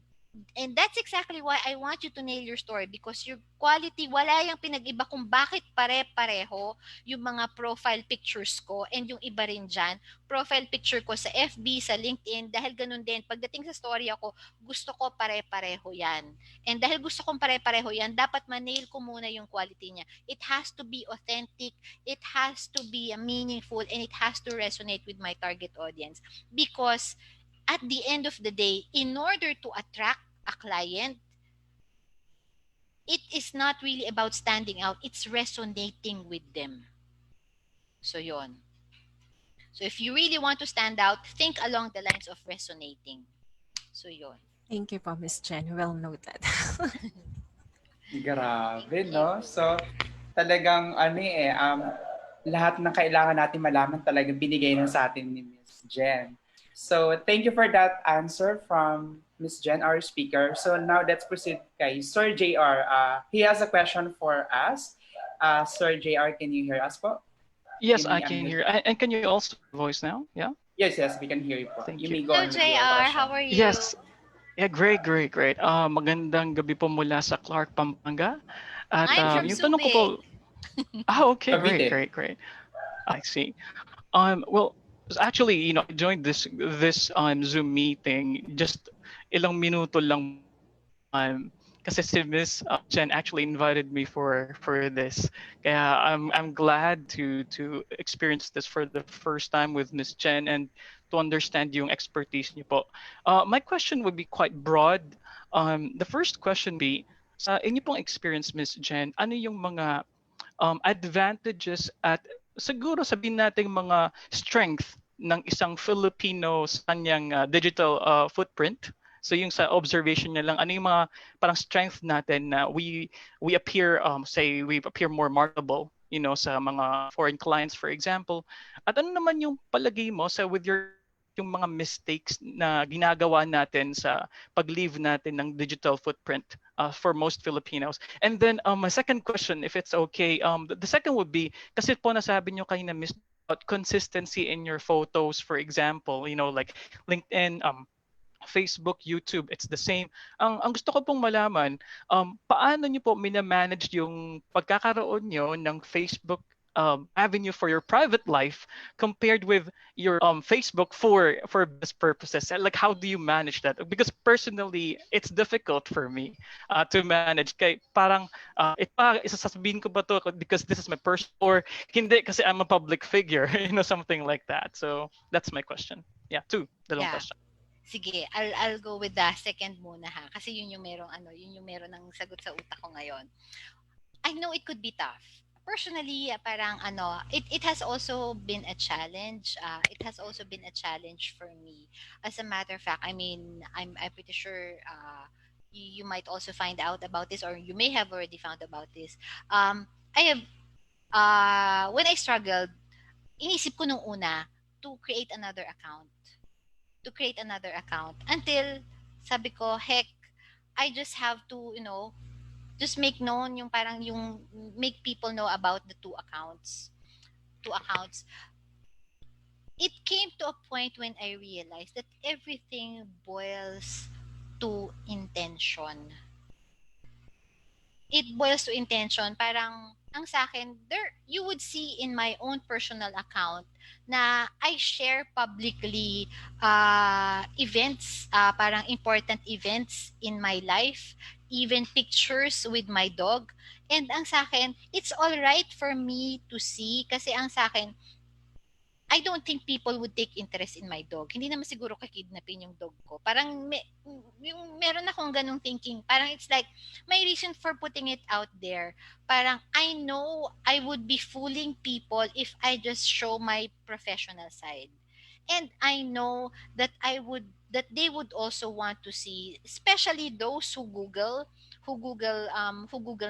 that's exactly why I want you to nail your story, because your quality, wala yung pinag-iba kung bakit pare-pareho yung mga profile pictures ko and yung iba rin dyan. Profile picture ko sa FB, sa LinkedIn, dahil ganun din. Pagdating sa story ako, gusto ko pare-pareho yan. And dahil gusto kong pare-pareho yan, dapat ma-nail ko muna yung quality niya. It has to be authentic, it has to be meaningful, and it has to resonate with my target audience. Because at the end of the day, in order to attract a client, it is not really about standing out, it's resonating with them. So yon. So if you really want to stand out, think along the lines of resonating. So yon. Thank you po, Miss Jen. Well noted. Grabe, no? So, talagang lahat ng kailangan natin malaman talaga binigay na sa atin ni Miss Jen. So, thank you for that answer from Miss Jen, our speaker. So, now let's proceed kay Sir JR. He has a question for us. Sir JR, can you hear us po? Yes, Can I we can unmute? hear. And can you also hear my voice now? Yeah. Yes, yes, we can hear you po. Thank You you. may go Hello on with your JR, question. how are you? Yes. Yeah, great, great, great. Magandang gabi po mula sa Clark, Pampanga. At I'm from yung tanong ko po, Subic. okay, great, Cavite. great, great. I see. Well, actually, I joined this Zoom meeting just ilang minuto lang. Kasi si Miss Jen actually invited me for this. Kaya I'm glad to experience this for the first time with Miss Jen and to understand yung expertise niyo po. My question would be quite broad. The first question would be, sa inyo pong experience, Miss Jen, ano yung mga advantages at siguro sabihin natin mga strength ng isang Filipino sa kanyang digital footprint. So yung sa observation niya lang, ano yung mga parang strength natin na we appear say we appear more marketable, sa mga foreign clients for example. At ano naman yung palagay mo sa with your experience yung mga mistakes na ginagawa natin sa pag-leave natin ng digital footprint for most Filipinos. And then my second question, if it's okay, the second would be, kasi po nasabi nyo kayo na miss about consistency in your photos, for example, like LinkedIn, Facebook, YouTube, it's the same. Ang gusto ko pong malaman, paano niyo po minamanage yung pagkakaroon niyo ng Facebook avenue for your private life compared with your Facebook for business purposes? Like, how do you manage that? Because personally, it's difficult for me to manage. Kay parang isasasabihin ko ba to because this is my personal, or hindi kasi I'm a public figure, something like that. So that's my question. Yeah, dalawang Yeah. question. Sige, I'll go with the second muna ha. Kasi yun yung yun yung meron ng sagot sa utak ko ngayon. I know it could be tough. Personally, parang it has also been a challenge. It has also been a challenge for me. As a matter of fact, I mean, I'm pretty sure you might also find out about this, or you may have already found about this. I have when I struggled, inisip ko nung una to create another account. Until sabi ko, heck, I just have to, just make known yung parang yung make people know about the two accounts. It came to a point when I realized that everything boils to intention. Parang ang sa akin, you would see in my own personal account na I share publicly events, parang important events in my life, even pictures with my dog. And ang sa akin, it's all right for me to see, kasi ang sa akin, I don't think people would take interest in my dog. Hindi naman siguro kakidnapin yung dog ko. Parang yung meron akong ganung thinking. Parang it's like, my reason for putting it out there, parang I know I would be fooling people if I just show my professional side. And I know that they would also want to see, especially those who Google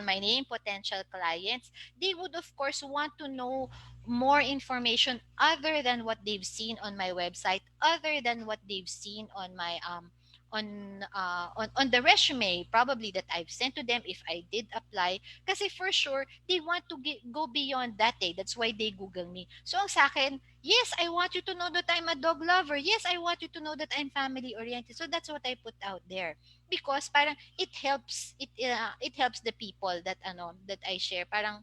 my name, potential clients. They would of course want to know more information other than what they've seen on my website, other than what they've seen on on the resume probably that I've sent to them if I did apply, kasi for sure they want to go beyond that, eh. That's why they Google me. So ang sa akin, yes, I want you to know that I'm a dog lover. Yes, I want you to know that I'm family oriented. So that's what I put out there, because parang it helps the people that that I share. Parang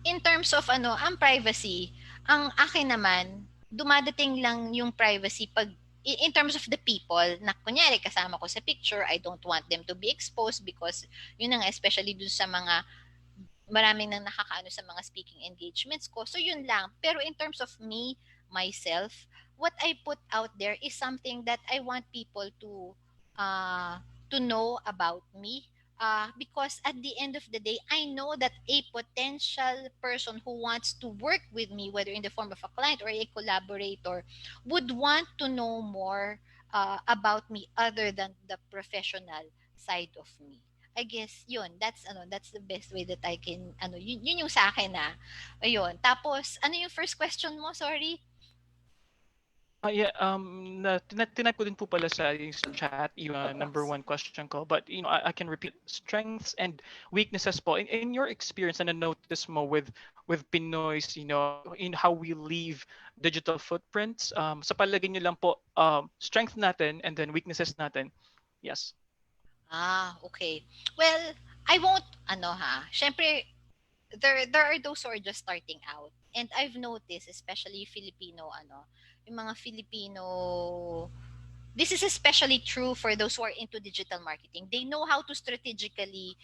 in terms of ang privacy, ang akin naman, dumadating lang yung privacy pag in terms of the people na kunyari kasama ko sa picture, I don't want them to be exposed because yun na nga, especially dun sa mga maraming nang nakakaano sa mga speaking engagements ko. So yun lang. Pero in terms of me, myself, what I put out there is something that I want people to know about me. Because at the end of the day, I know that a potential person who wants to work with me, whether in the form of a client or a collaborator, would want to know more about me other than the professional side of me. I guess yun, that's the best way that I can yun yung sa akin na. Ayun. Tapos ano yung first question mo? Sorry. Yeah, tinype ko din po pala sa chat yung number one question ko. But, I can repeat strengths and weaknesses po. In your experience, and notice mo with Pinoys, in how we leave digital footprints, sa palagay niyo lang po, strength natin and then weaknesses natin. Yes. Okay. Well, I won't syempre there are those who are just starting out. And I've noticed, especially Filipino yung mga Filipino, this is especially true for those who are into digital marketing. They know how to strategically,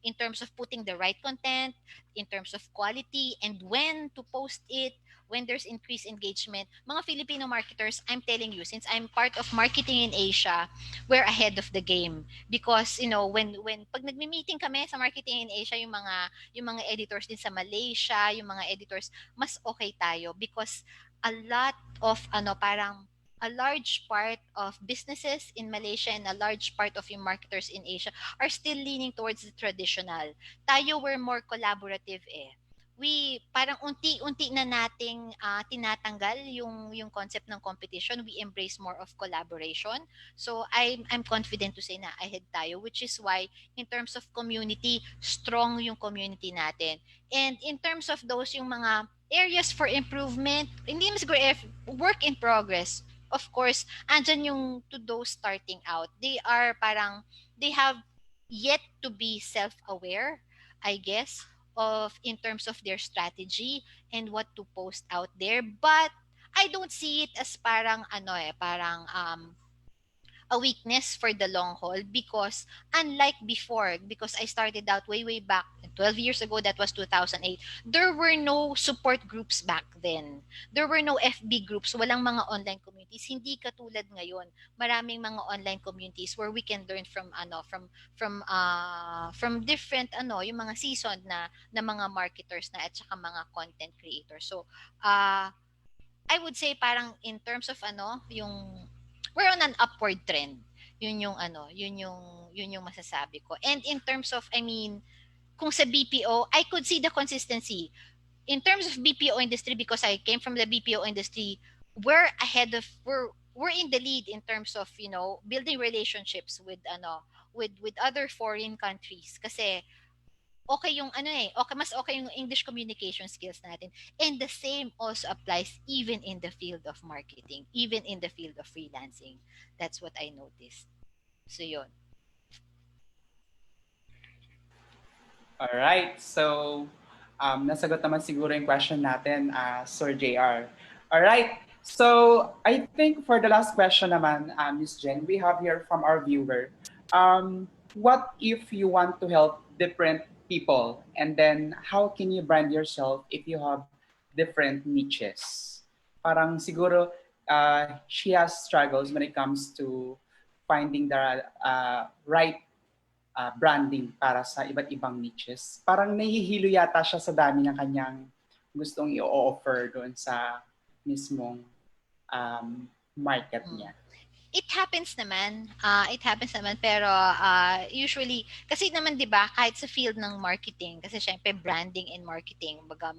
in terms of putting the right content, in terms of quality, and when to post it, when there's increased engagement. Mga Filipino marketers, I'm telling you, since I'm part of marketing in Asia, we're ahead of the game. Because, when pag nagmi-meeting kami sa marketing in Asia, yung mga editors din sa Malaysia, yung mga editors, mas okay tayo because a lot of parang a large part of businesses in Malaysia and a large part of yung marketers in Asia are still leaning towards the traditional. Tayo we're more collaborative eh. We parang unti-unti na nating tinatanggal yung concept ng competition. We embrace more of collaboration. So I'm confident to say na ahead tayo, which is why in terms of community, strong yung community natin. And in terms of those yung mga areas for improvement, hindi mas work in progress. Of course, andyan yung to those starting out. They have yet to be self-aware, I guess, of in terms of their strategy and what to post out there. But I don't see it as parang a weakness for the long haul, because unlike before, because I started out way back 12 years ago, that was 2008, there were no support groups back then. There were no FB groups, walang mga online communities. Hindi katulad ngayon. Maraming mga online communities where we can learn from different yung mga seasoned na mga marketers na at saka mga content creators. So I would say parang in terms of yung we're on an upward trend. Yun yung masasabi ko. And in terms of, kung sa BPO, I could see the consistency. In terms of BPO industry, because I came from the BPO industry, we're in the lead in terms of, building relationships with other foreign countries. Kasi okay yung mas okay yung English communication skills natin. And the same also applies even in the field of marketing, even in the field of freelancing. That's what I noticed. So yun. Alright, so nasagot naman siguro yung question natin, Sir JR. Alright, so I think for the last question naman, Ms. Jen, we have here from our viewer, what if you want to help different people, and then how can you brand yourself if you have different niches? Parang siguro she has struggles when it comes to finding the right branding para sa iba't ibang niches. Parang nahihilo yata siya sa dami ng kanyang gustong i-offer doon sa mismong market niya. It happens naman. It happens naman pero usually kasi naman 'di ba kahit sa field ng marketing kasi syempre branding and marketing baga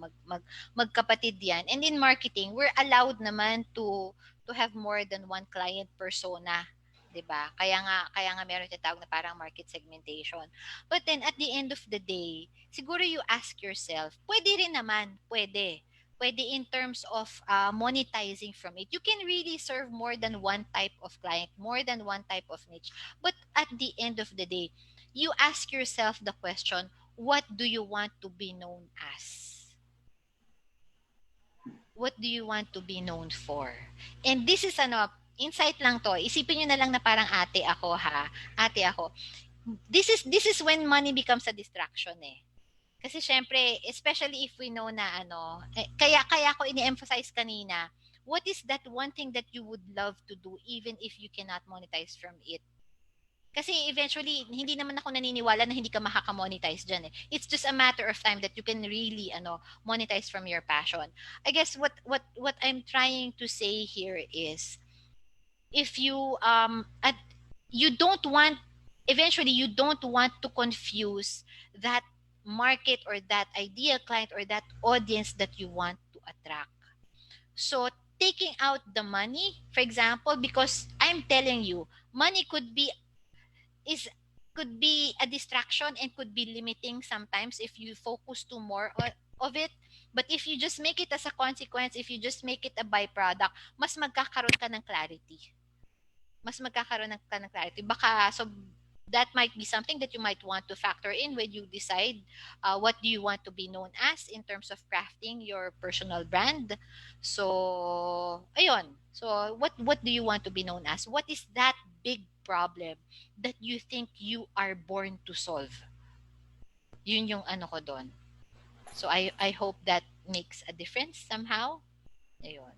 magkapatid 'yan. And in marketing, we're allowed naman to have more than one client persona. 'Di ba? Kaya nga meron tinatawag na parang market segmentation. But then at the end of the day, siguro you ask yourself, pwede rin naman, pwede in terms of monetizing from it. You can really serve more than one type of client, more than one type of niche. But at the end of the day, you ask yourself the question, what do you want to be known as? What do you want to be known for? And this is insight lang to. Isipin nyo na lang na parang ate ako ha. Ate ako. This is when money becomes a distraction eh. Kasi syempre, especially if we know na kaya ko ini-emphasize kanina, what is that one thing that you would love to do even if you cannot monetize from it? Kasi eventually, hindi naman ako naniniwala na hindi ka makaka-monetize dyan eh. It's just a matter of time that you can really monetize from your passion. I guess what I'm trying to say here is if you don't want eventually you don't want to confuse that market or that ideal client or that audience that you want to attract. So taking out the money, for example, because I'm telling you, money is could be a distraction and could be limiting sometimes if you focus too more of it. But if you just make it as a consequence, if you just make it a byproduct, mas magkakaroon ka ng clarity. Baka, so that might be something that you might want to factor in when you decide what do you want to be known as in terms of crafting your personal brand. So, ayun. So, what do you want to be known as? What is that big problem that you think you are born to solve? Yun yung ko doon. So, I hope that makes a difference somehow. Ayun.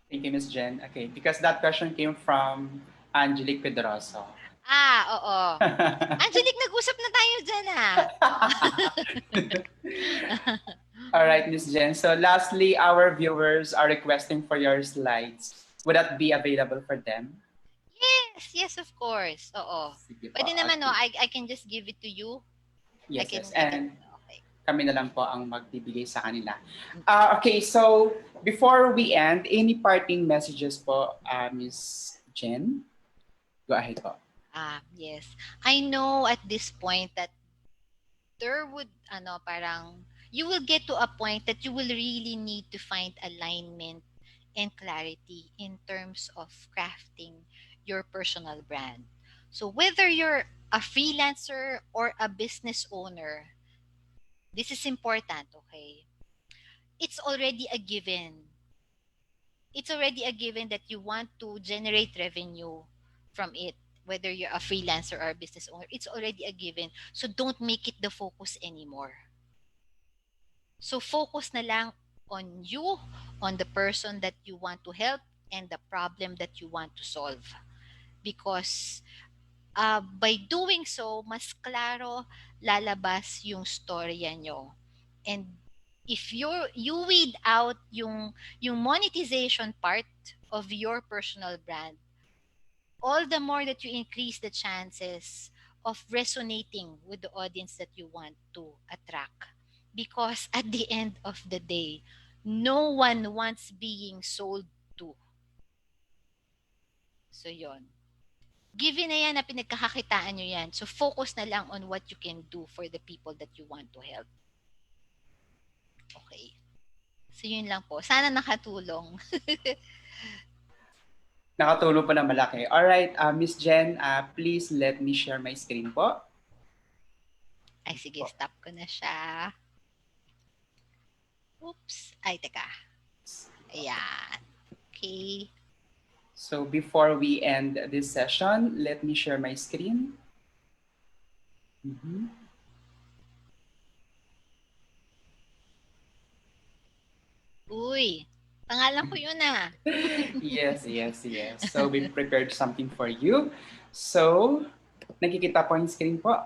Thank you, Miss Jen. Okay, because that question came from Angelique Pedroso. Oo. Angelique, nag-usap na tayo dyan All right, Miss Jen. So lastly, our viewers are requesting for your slides. Would that be available for them? Yes, of course. Oo. Sige po, Pwede naman, okay. I can just give it to you. Yes, I yes. can, And kami na lang po ang magbibigay sa kanila. Okay, so before we end, any parting messages po, Miss Jen? Go ahead po. Yes. I know at this point that there would, parang, you will get to a point that you will really need to find alignment and clarity in terms of crafting your personal brand. So whether you're a freelancer or a business owner, this is important, okay? It's already a given. It's already a given that you want to generate revenue from it, whether you're a freelancer or a business owner. It's already a given. So don't make it the focus anymore. So focus na lang on you, on the person that you want to help, and the problem that you want to solve. Because by doing so, mas klaro lalabas yung storya nyo. And if you weed out yung monetization part of your personal brand, all the more that you increase the chances of resonating with the audience that you want to attract. Because at the end of the day, no one wants being sold to. So yon. Given na yan na pinagkakakitaan nyo yan, so focus na lang on what you can do for the people that you want to help. Okay. So yun lang po. Sana nakatulong. Nakatulong po na malaki. Alright, Miss Jen, please let me share my screen po. Ay, sige, stop ko na siya. Oops. Ay, teka. Ayan. Okay. So before we end this session, let me share my screen. Uy, pangalan ko yun Yes. So we prepared something for you. So, nakikita po yung screen po.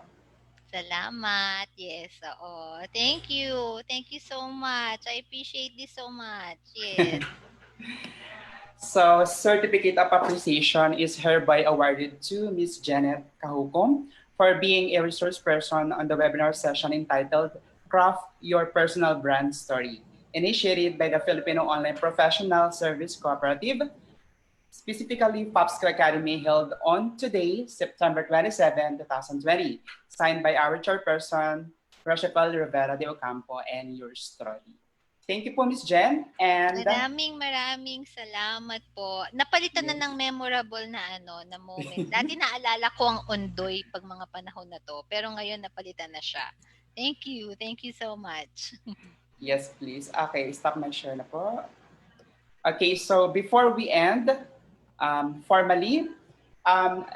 Salamat. Yes, oo. Thank you. Thank you so much. I appreciate this so much. Yes. So, Certificate of Appreciation is hereby awarded to Ms. Jennette Cajucom for being a resource person on the webinar session entitled Craft Your Personal Brand Story, initiated by the Filipino Online Professional Service Cooperative, specifically FOPSCo Academy, held on today, September 27, 2020, signed by our chairperson, Rochelle Rivera de Ocampo, and yours truly. Thank you po, Ms. Jen. And Maraming salamat po. Napalitan na ng memorable na na moment. Dati naalala ko ang Ondoy pag mga panahon na to, pero ngayon napalitan na siya. Thank you. Thank you so much. yes, please. Okay, stop my share na po. Okay, so before we end, formally,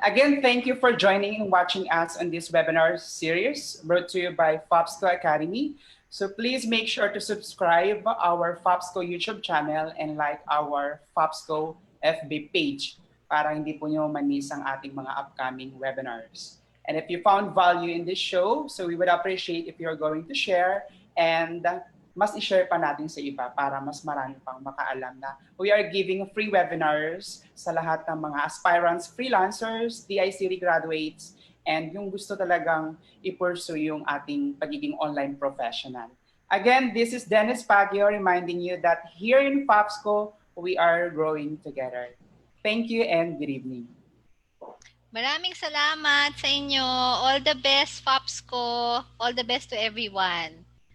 again, thank you for joining and watching us on this webinar series brought to you by FOPSCo Academy. So please make sure to subscribe our FOPSCo YouTube channel and like our FOPSCo FB page para hindi po nyo ma-miss ang ating mga upcoming webinars. And if you found value in this show, so we would appreciate if you're going to share and mas i-share pa natin sa iba para mas marami pang makaalam na we are giving free webinars sa lahat ng mga aspirants, freelancers, DICT graduates, and yung gusto talagang i-pursue yung ating pagiging online professional. Again, this is Dennis Pagio reminding you that here in FOPSCo, we are growing together. Thank you and good evening. Maraming salamat sa inyo. All the best, FOPSCo. All the best to everyone.